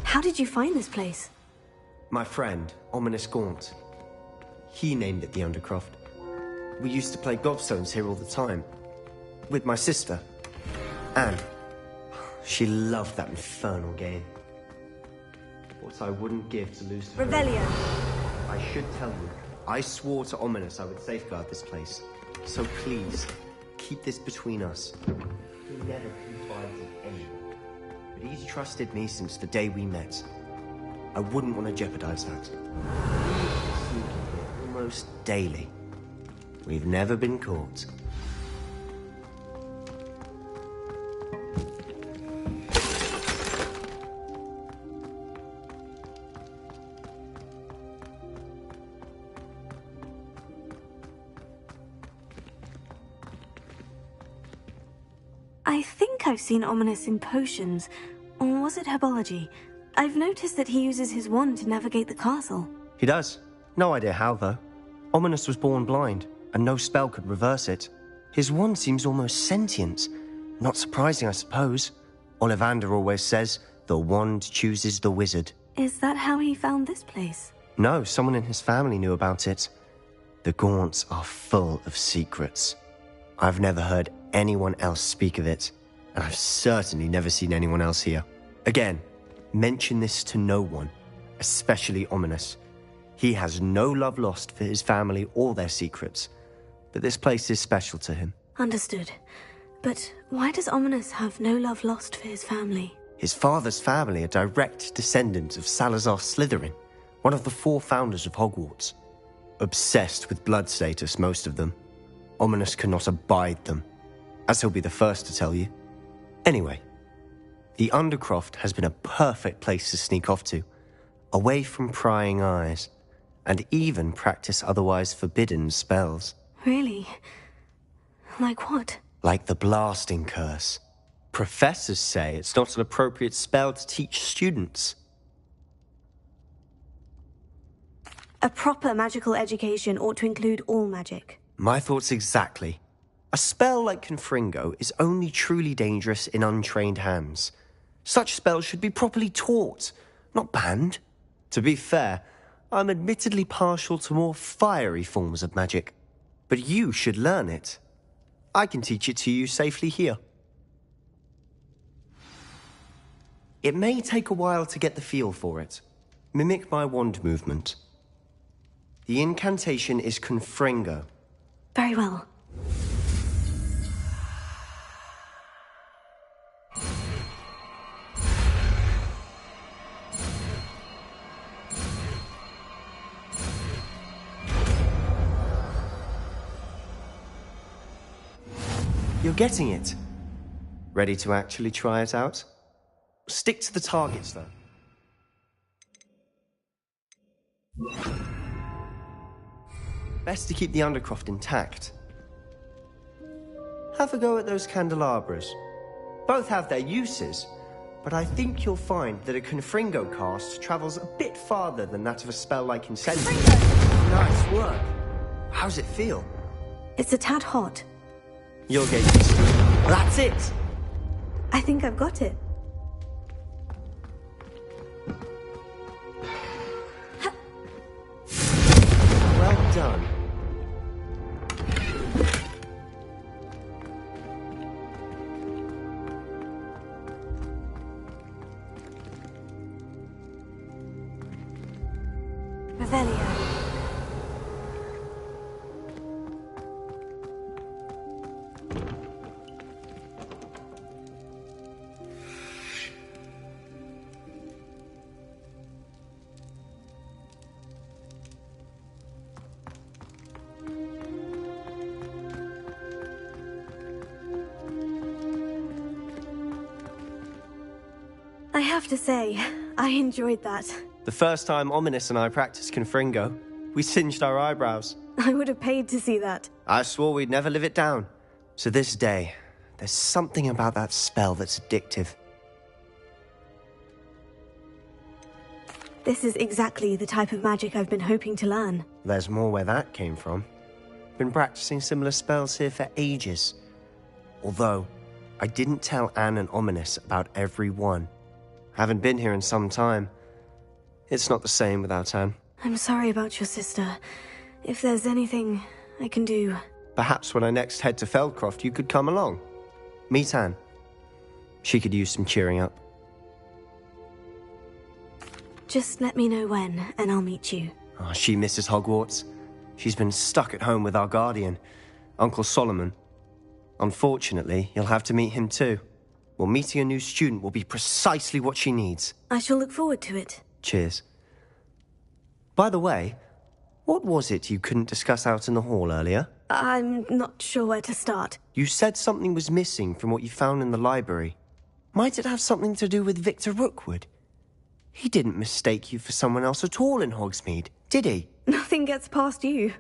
How did you find this place? My friend, Ominous Gaunt. He named it the Undercroft. We used to play gobstones here all the time. With my sister, Anne. She loved that infernal game. What I wouldn't give to lose to her. Revelio. I should tell you, I swore to Ominous I would safeguard this place. So please, keep this between us. He never confided in anyone. But he's trusted me since the day we met. I wouldn't want to jeopardize that. We've sneaking here almost daily. We've never been caught. I think I've seen Ominous in potions. Or was it herbology? I've noticed that he uses his wand to navigate the castle. He does. No idea how, though. Ominous was born blind, and no spell could reverse it. His wand seems almost sentient. Not surprising, I suppose. Ollivander always says, the wand chooses the wizard. Is that how he found this place? No, someone in his family knew about it. The Gaunts are full of secrets. I've never heard anyone else speak of it, and I've certainly never seen anyone else here. Again, mention this to no one, especially Ominous. He has no love lost for his family or their secrets, but this place is special to him. Understood. But why does Ominous have no love lost for his family? His father's family are direct descendants of Salazar Slytherin, one of the 4 founders of Hogwarts. Obsessed with blood status, most of them. Ominous cannot abide them, as he'll be the first to tell you. Anyway, the Undercroft has been a perfect place to sneak off to, away from prying eyes, and even practice otherwise forbidden spells. Really? Like what? Like the blasting curse. Professors say it's not an appropriate spell to teach students. A proper magical education ought to include all magic. My thoughts exactly. A spell like Confringo is only truly dangerous in untrained hands. Such spells should be properly taught, not banned. To be fair, I'm admittedly partial to more fiery forms of magic. But you should learn it. I can teach it to you safely here. It may take a while to get the feel for it. Mimic my wand movement. The incantation is Confringo. Very well. You're getting it. Ready to actually try it out? Stick to the targets, though. Best to keep the Undercroft intact. Have a go at those candelabras. Both have their uses, but I think you'll find that a Confringo cast travels a bit farther than that of a spell like Incendiary. Nice work. How's it feel? It's a tad hot. You'll get used to it. That's it! I think I've got it. Well done. Revelio. I have to say, I enjoyed that. The first time Ominous and I practiced Confringo, we singed our eyebrows. I would have paid to see that. I swore we'd never live it down. To this day, there's something about that spell that's addictive. This is exactly the type of magic I've been hoping to learn. There's more where that came from. Been practicing similar spells here for ages. Although, I didn't tell Anne and Ominous about every one. Haven't been here in some time. It's not the same without Anne. I'm sorry about your sister. If there's anything I can do... Perhaps when I next head to Feldcroft, you could come along. Meet Anne. She could use some cheering up. Just let me know when, and I'll meet you. Oh, she misses Hogwarts. She's been stuck at home with our guardian, Uncle Solomon. Unfortunately, you'll have to meet him too. Well, meeting a new student will be precisely what she needs. I shall look forward to it. Cheers. By the way, what was it you couldn't discuss out in the hall earlier? I'm not sure where to start. You said something was missing from what you found in the library. Might it have something to do with Victor Rookwood? He didn't mistake you for someone else at all in Hogsmeade, did he? Nothing gets past you.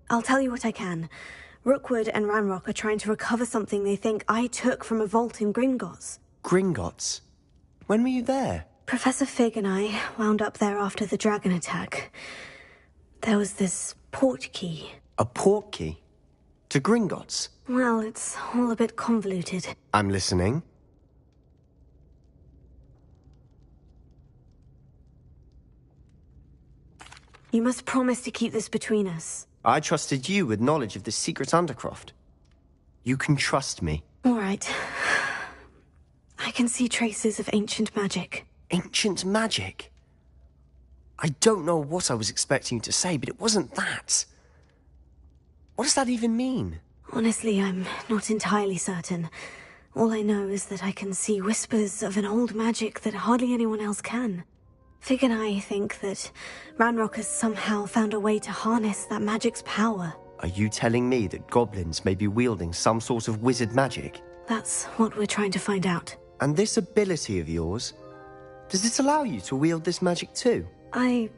I'll tell you what I can. Rookwood and Ranrock are trying to recover something they think I took from a vault in Gringotts. Gringotts? When were you there? Professor Fig and I wound up there after the dragon attack. There was this port key. A port key? To Gringotts? Well, it's all a bit convoluted. I'm listening. You must promise to keep this between us. I trusted you with knowledge of this secret undercroft. You can trust me. All right. I can see traces of ancient magic. Ancient magic? I don't know what I was expecting you to say, but it wasn't that. What does that even mean? Honestly, I'm not entirely certain. All I know is that I can see whispers of an old magic that hardly anyone else can. Fig and I think that Ranrock has somehow found a way to harness that magic's power. Are you telling me that goblins may be wielding some sort of wizard magic? That's what we're trying to find out. And this ability of yours, does it allow you to wield this magic too? I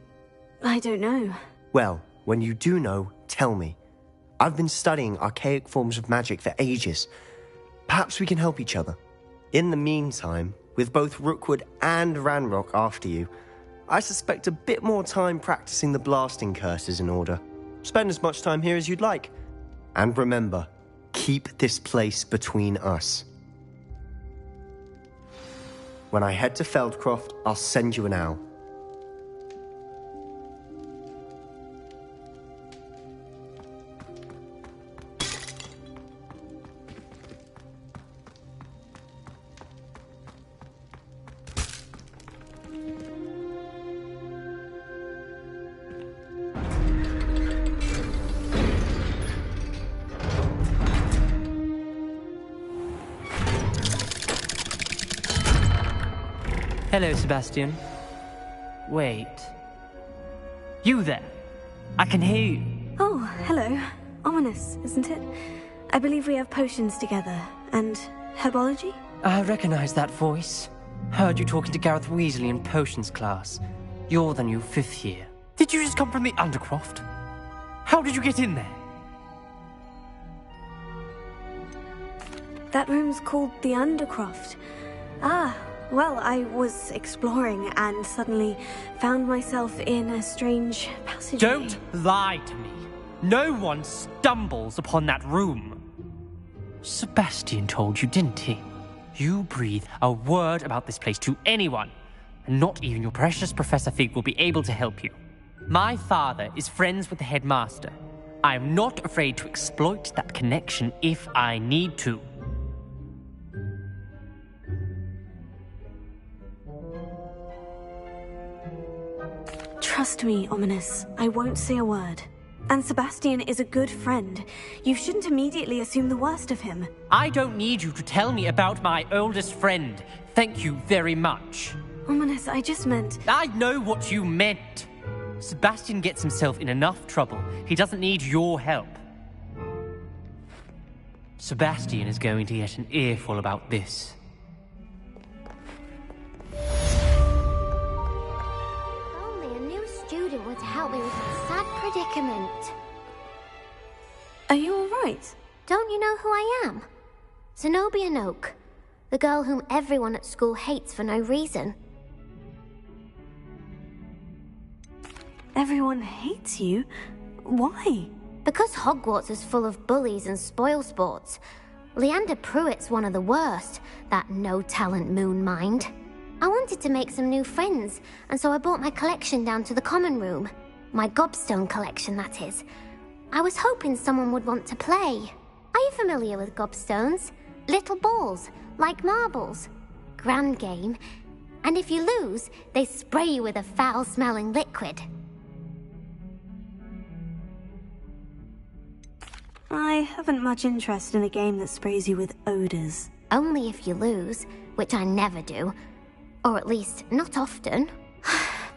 don't know. Well, when you do know, tell me. I've been studying archaic forms of magic for ages. Perhaps we can help each other. In the meantime, with both Rookwood and Ranrock after you, I suspect a bit more time practicing the blasting curse is in order. Spend as much time here as you'd like. And remember, keep this place between us. When I head to Feldcroft, I'll send you an owl. Hello, Sebastian. Wait. You there? I can hear you. Oh, hello. Ominous, isn't it? I believe we have potions together. And herbology? I recognize that voice. Heard you talking to Gareth Weasley in potions class. You're the new 5th year. Did you just come from the Undercroft? How did you get in there? That room's called the Undercroft. Ah, well, I was exploring and suddenly found myself in a strange passage. Don't lie to me. No one stumbles upon that room. Sebastian told you, didn't he? You breathe a word about this place to anyone, and not even your precious Professor Fig will be able to help you. My father is friends with the headmaster. I am not afraid to exploit that connection if I need to. Trust me, Ominous. I won't say a word. And Sebastian is a good friend. You shouldn't immediately assume the worst of him. I don't need you to tell me about my oldest friend. Thank you very much. Ominous, I just meant... I know what you meant. Sebastian gets himself in enough trouble. He doesn't need your help. Sebastian is going to get an earful about this. Student would help me with this sad predicament. Are you all right? Don't you know who I am? Zenobia Noak, the girl whom everyone at school hates for no reason. Everyone hates you? Why? Because Hogwarts is full of bullies and spoilsports. Leander Pruitt's one of the worst, that no-talent moon mind. I wanted to make some new friends, and so I brought my collection down to the common room. My gobstone collection, that is. I was hoping someone would want to play. Are you familiar with gobstones? Little balls, like marbles. Grand game. And if you lose, they spray you with a foul-smelling liquid. I haven't much interest in a game that sprays you with odors. Only if you lose, which I never do. Or at least, not often.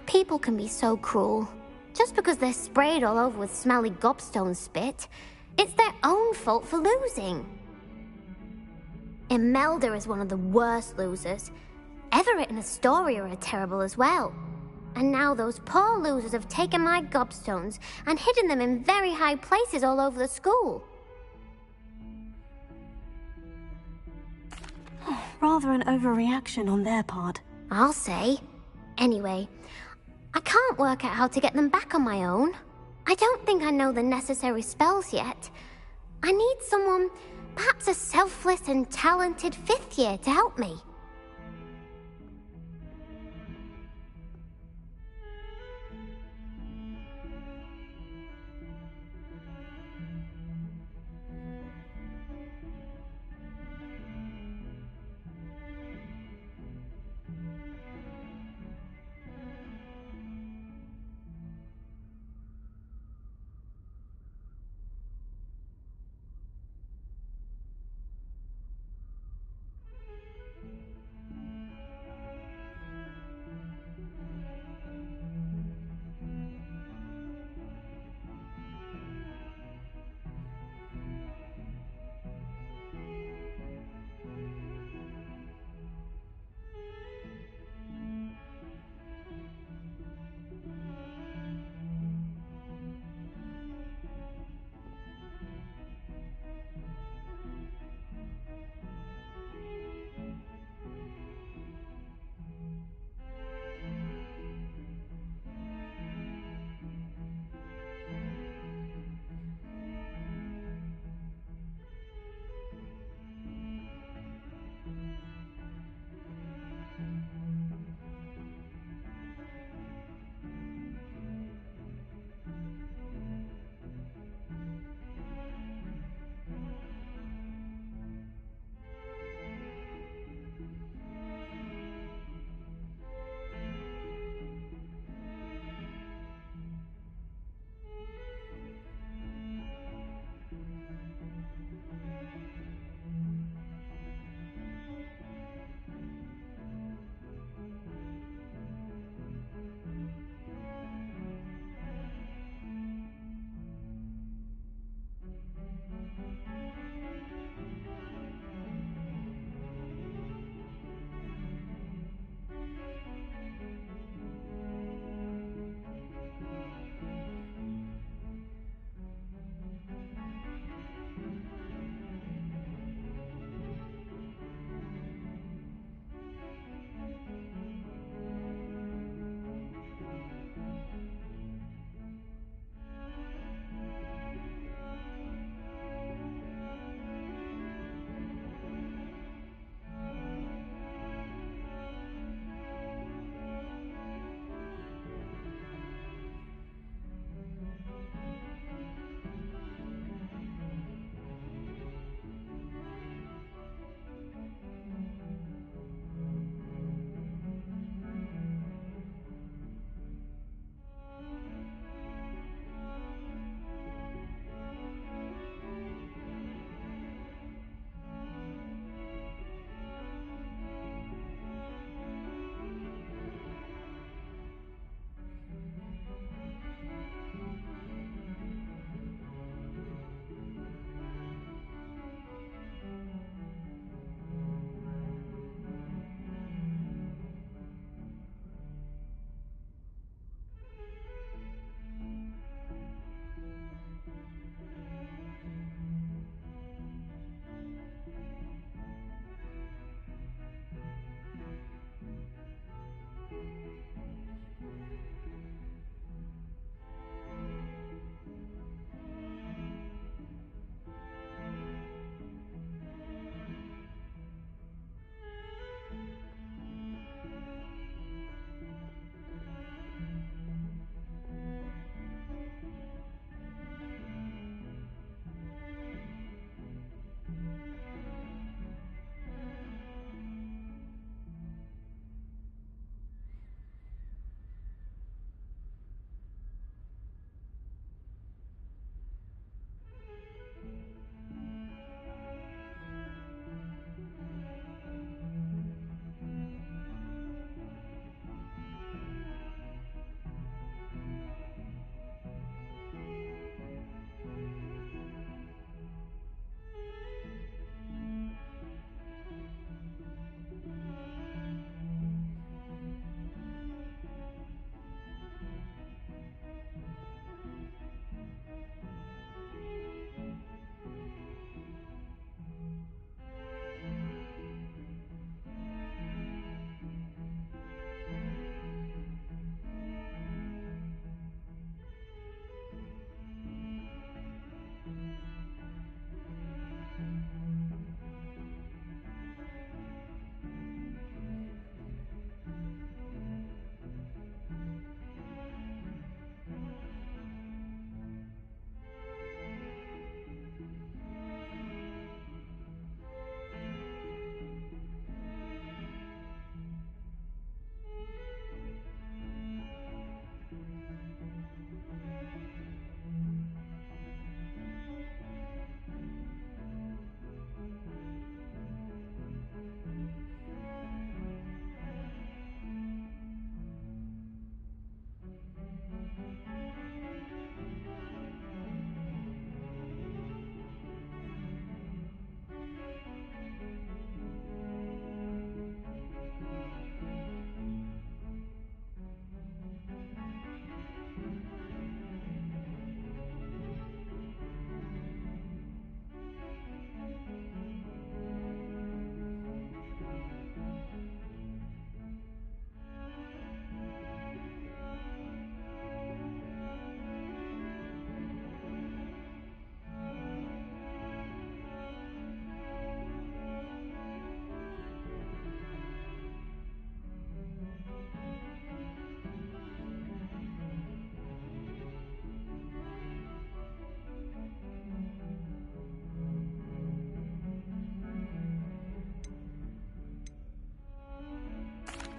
People can be so cruel. Just because they're sprayed all over with smelly gobstone spit, it's their own fault for losing. Imelda is one of the worst losers. Everett and Astoria are terrible as well. And now those poor losers have taken my gobstones and hidden them in very high places all over the school. Rather an overreaction on their part. I'll say. Anyway, I can't work out how to get them back on my own. I don't think I know the necessary spells yet. I need someone, perhaps a selfless and talented 5th year to help me.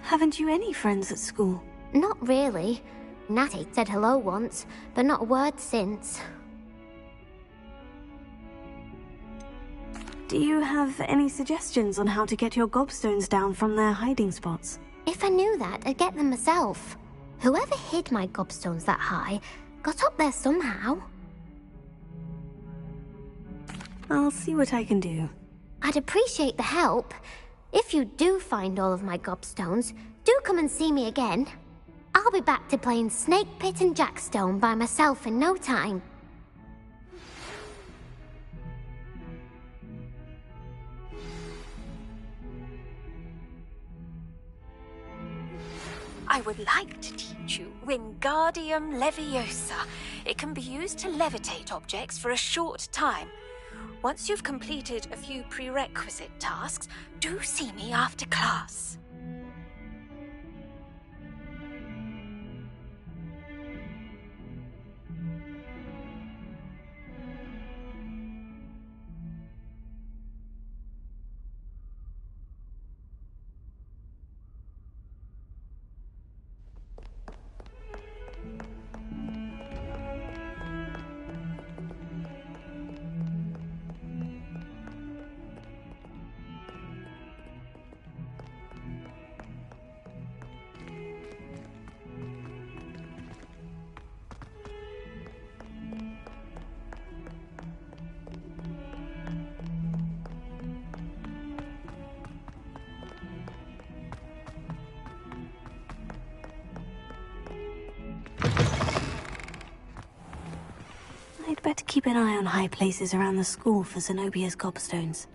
Haven't you any friends at school? Not really. Natty said hello once, but not a word since. Do you have any suggestions on how to get your gobstones down from their hiding spots? If I knew that, I'd get them myself. Whoever hid my gobstones that high got up there somehow. I'll see what I can do. I'd appreciate the help. If you do find all of my gobstones, do come and see me again. I'll be back to playing Snake Pit and Jackstone by myself in no time. I would like to teach you Wingardium Leviosa. It can be used to levitate objects for a short time. Once you've completed a few prerequisite tasks, do see me after class. I'd better keep an eye on high places around the school for Zenobia's gobstones.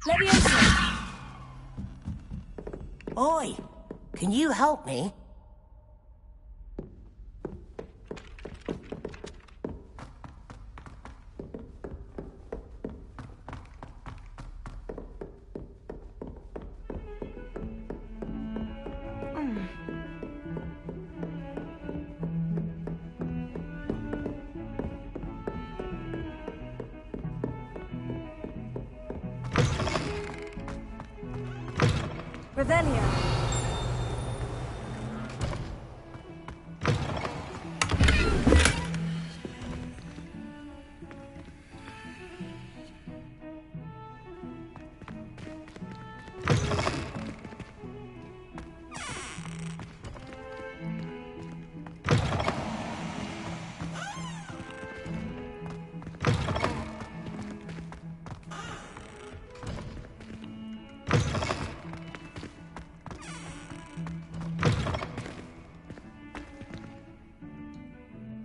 Leviosa! Oi! Can you help me? Revelio.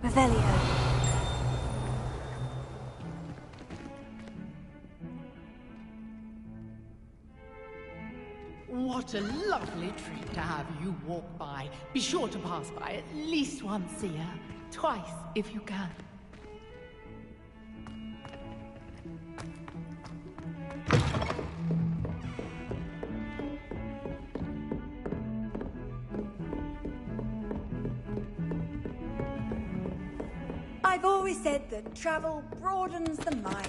Revelio. What a lovely treat to have you walk by. Be sure to pass by at least once a year. Twice, if you can. I've always said that travel broadens the mind.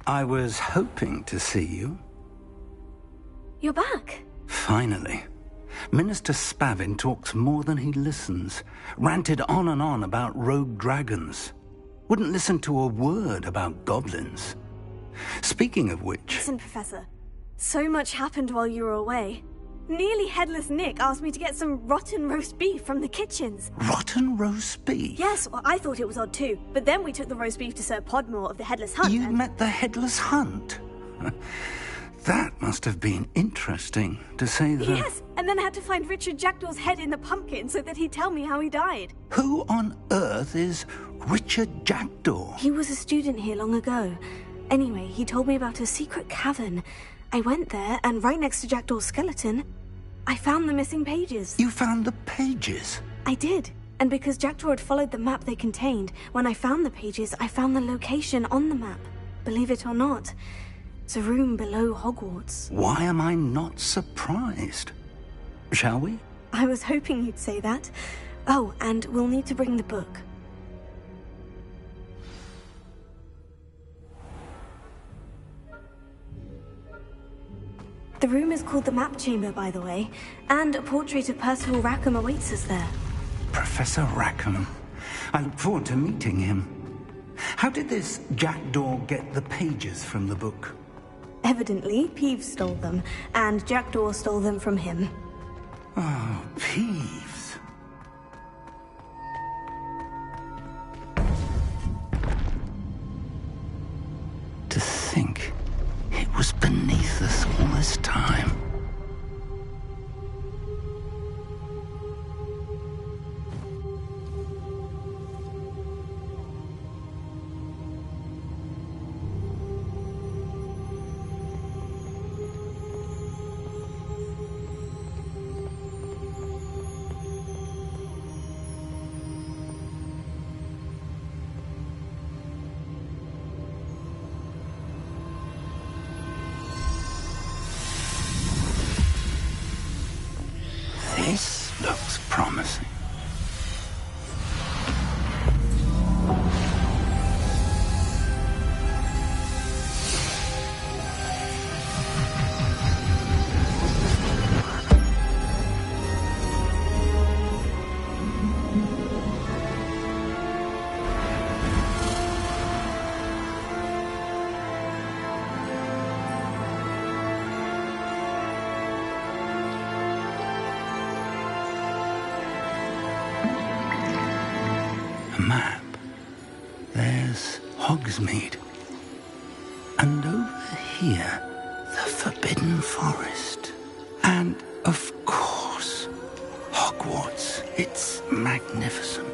I was hoping to see you. You're back. Finally. Minister Spavin talks more than he listens. Ranted on and on about rogue dragons. Wouldn't listen to a word about goblins. Speaking of which... Listen, Professor. So much happened while you were away. Nearly Headless Nick asked me to get some rotten roast beef from the kitchens. Rotten roast beef? Yes, well, I thought it was odd too. But then we took the roast beef to Sir Podmore of the Headless Hunt. You met the Headless Hunt? That must have been interesting, to say the... Yes, and then I had to find Richard Jackdaw's head in the pumpkin so that he'd tell me how he died. Who on earth is Richard Jackdaw? He was a student here long ago. Anyway, he told me about a secret cavern. I went there, and right next to Jackdaw's skeleton, I found the missing pages. You found the pages? I did. And because Jackdaw had followed the map they contained, when I found the pages, I found the location on the map. Believe it or not, it's a room below Hogwarts. Why am I not surprised? Shall we? I was hoping you'd say that. Oh, and we'll need to bring the book. The room is called the Map Chamber, by the way, and a portrait of Percival Rackham awaits us there. Professor Rackham. I look forward to meeting him. How did this Jackdaw get the pages from the book? Evidently, Peeves stole them, and Jackdaw stole them from him. Oh, Peeves. To think it was beneath us all this time. This looks promising. Map. There's Hogsmeade. And over here, the Forbidden Forest. And, of course, Hogwarts. It's magnificent.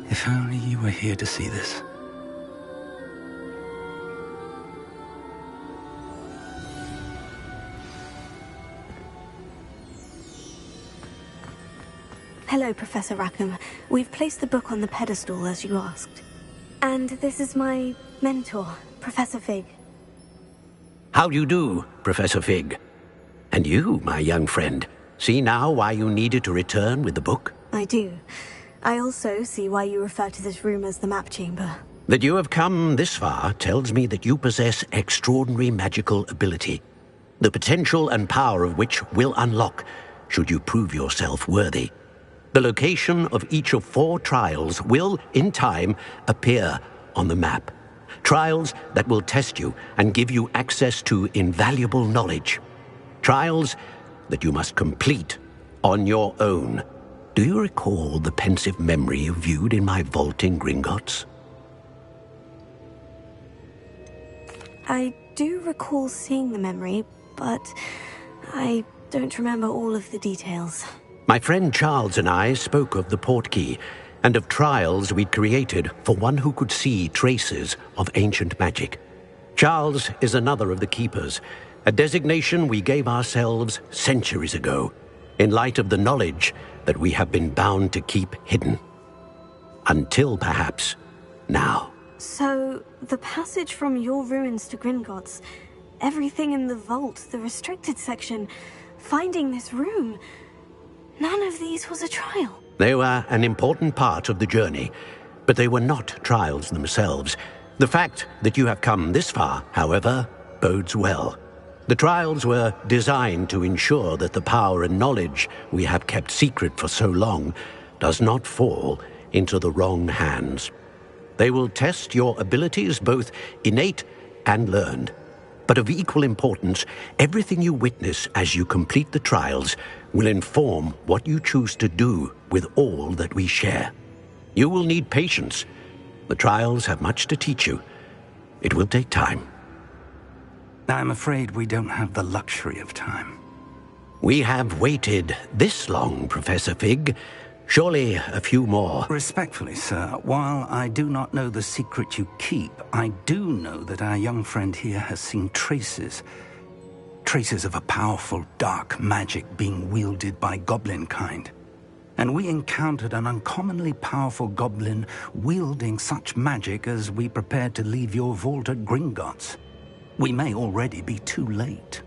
If only you were here to see this. Hello, Professor Rackham. We've placed the book on the pedestal as you asked. And this is my mentor, Professor Fig. How do you do, Professor Fig? And you, my young friend, see now why you needed to return with the book? I do. I also see why you refer to this room as the map chamber. That you have come this far tells me that you possess extraordinary magical ability, the potential and power of which will unlock should you prove yourself worthy. The location of each of 4 trials will, in time, appear on the map. Trials that will test you and give you access to invaluable knowledge. Trials that you must complete on your own. Do you recall the pensive memory you viewed in my vault in Gringotts? I do recall seeing the memory, but I don't remember all of the details. My friend Charles and I spoke of the portkey and of trials we'd created for one who could see traces of ancient magic. Charles is another of the keepers, a designation we gave ourselves centuries ago, in light of the knowledge that we have been bound to keep hidden. Until, perhaps, now. So, the passage from your ruins to Gringotts, everything in the vault, the restricted section, finding this room, none of these was a trial. They were an important part of the journey, but they were not trials themselves. The fact that you have come this far, however, bodes well. The trials were designed to ensure that the power and knowledge we have kept secret for so long does not fall into the wrong hands. They will test your abilities, both innate and learned. But of equal importance, everything you witness as you complete the trials will inform what you choose to do with all that we share. You will need patience. The trials have much to teach you. It will take time. I'm afraid we don't have the luxury of time. We have waited this long, Professor Fig. Surely a few more. Respectfully, sir, while I do not know the secret you keep, I do know that our young friend here has seen traces of a powerful dark magic being wielded by goblin kind. And we encountered an uncommonly powerful goblin wielding such magic as we prepared to leave your vault at Gringotts. We may already be too late.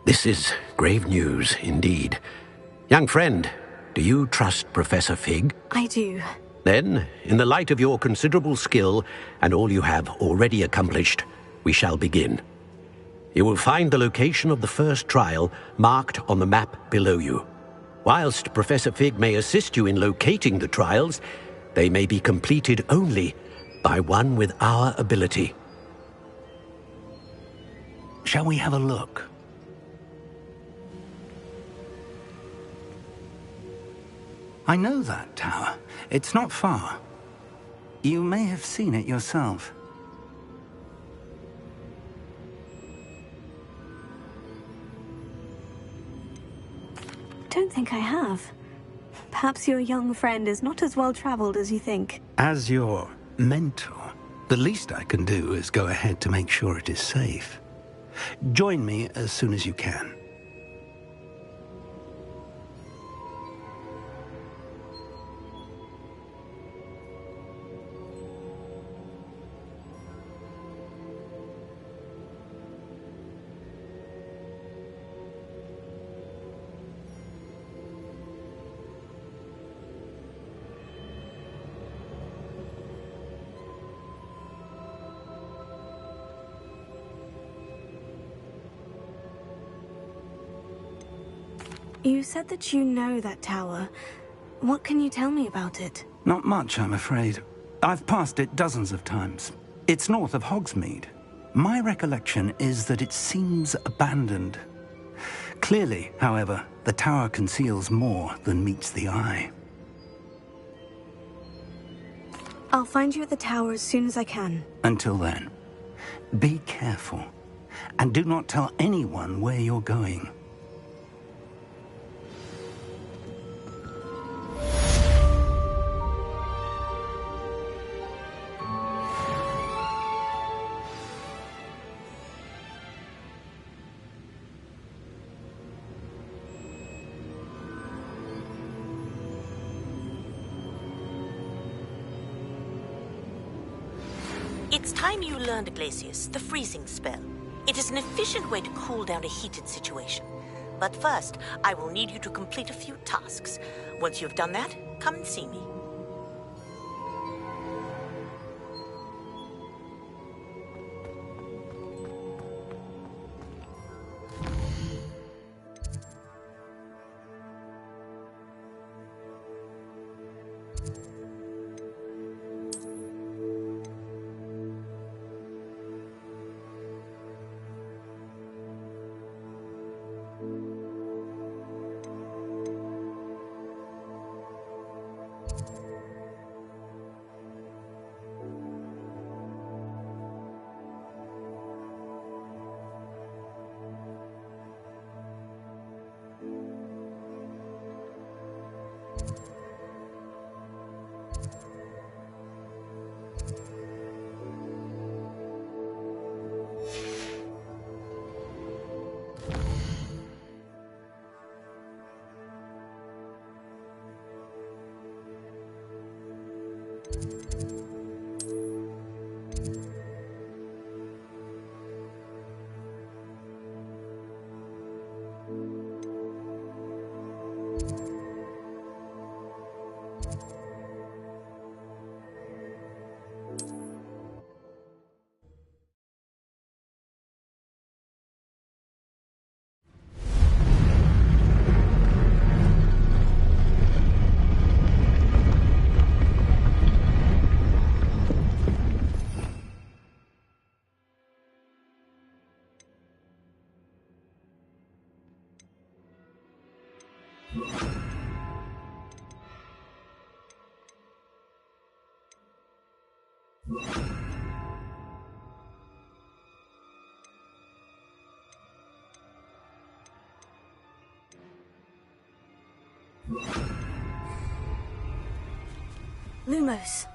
This is grave news, indeed. Young friend, do you trust Professor Fig? I do. Then, in the light of your considerable skill and all you have already accomplished, we shall begin. You will find the location of the first trial marked on the map below you. Whilst Professor Fig may assist you in locating the trials, they may be completed only by one with our ability. Shall we have a look? I know that tower. It's not far. You may have seen it yourself. Don't think I have. Perhaps your young friend is not as well-traveled as you think. As your mentor, the least I can do is go ahead to make sure it is safe. Join me as soon as you can. You said that you know that tower. What can you tell me about it? Not much, I'm afraid. I've passed it dozens of times. It's north of Hogsmeade. My recollection is that it seems abandoned. Clearly, however, the tower conceals more than meets the eye. I'll find you at the tower as soon as I can. Until then, be careful, and do not tell anyone where you're going. It's time you learned, Glacius, the freezing spell. It is an efficient way to cool down a heated situation. But first, I will need you to complete a few tasks. Once you've done that, come and see me. Lumos.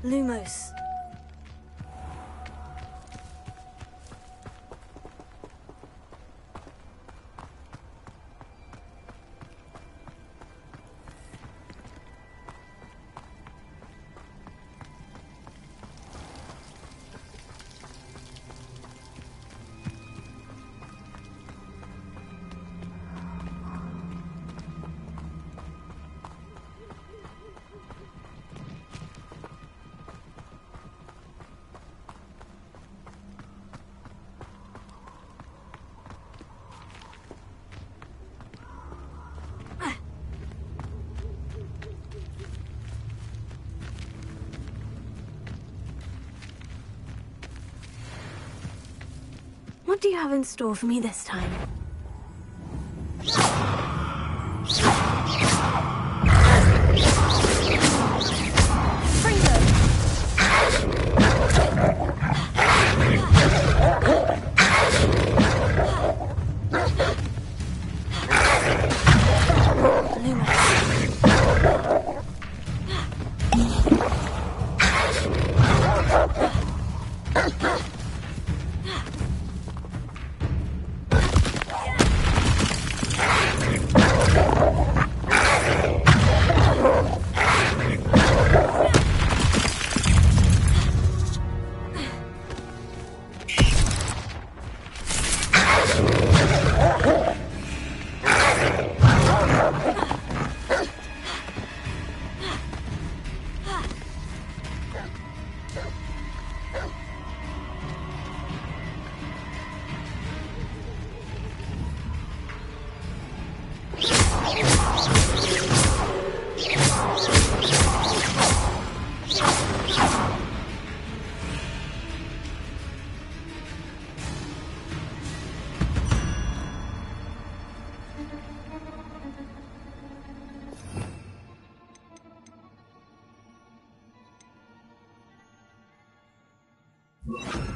Lumos. What do you have in store for me this time? Lumos.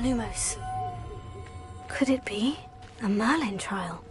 Lumos. Could it be a Merlin trial?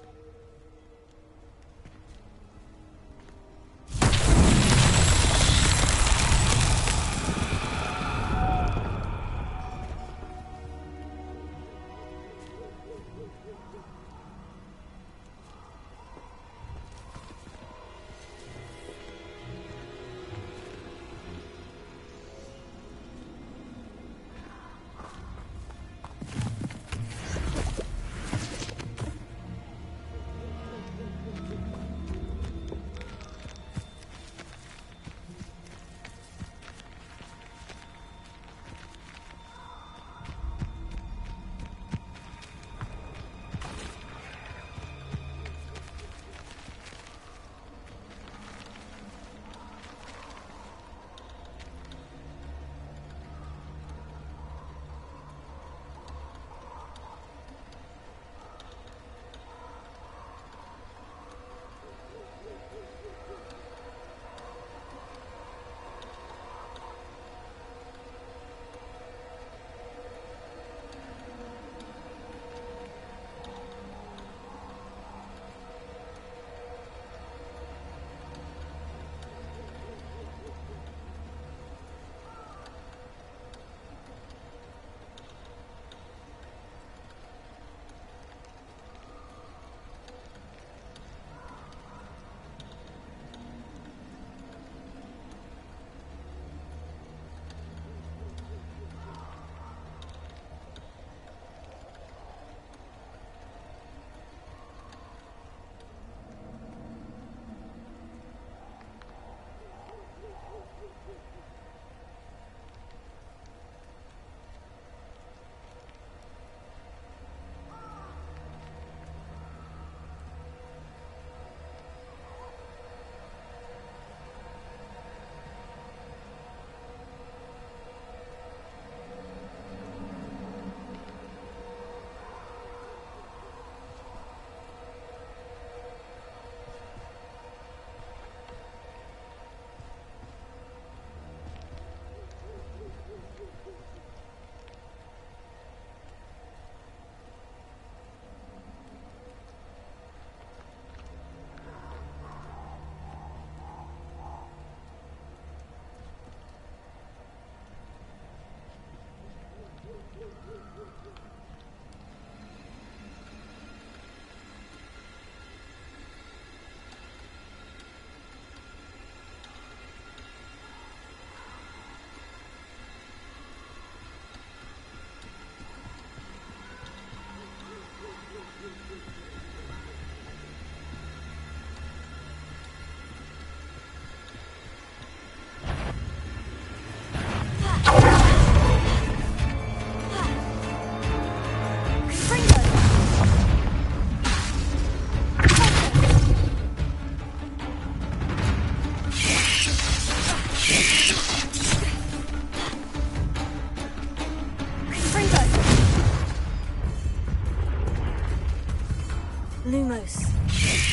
Lumos.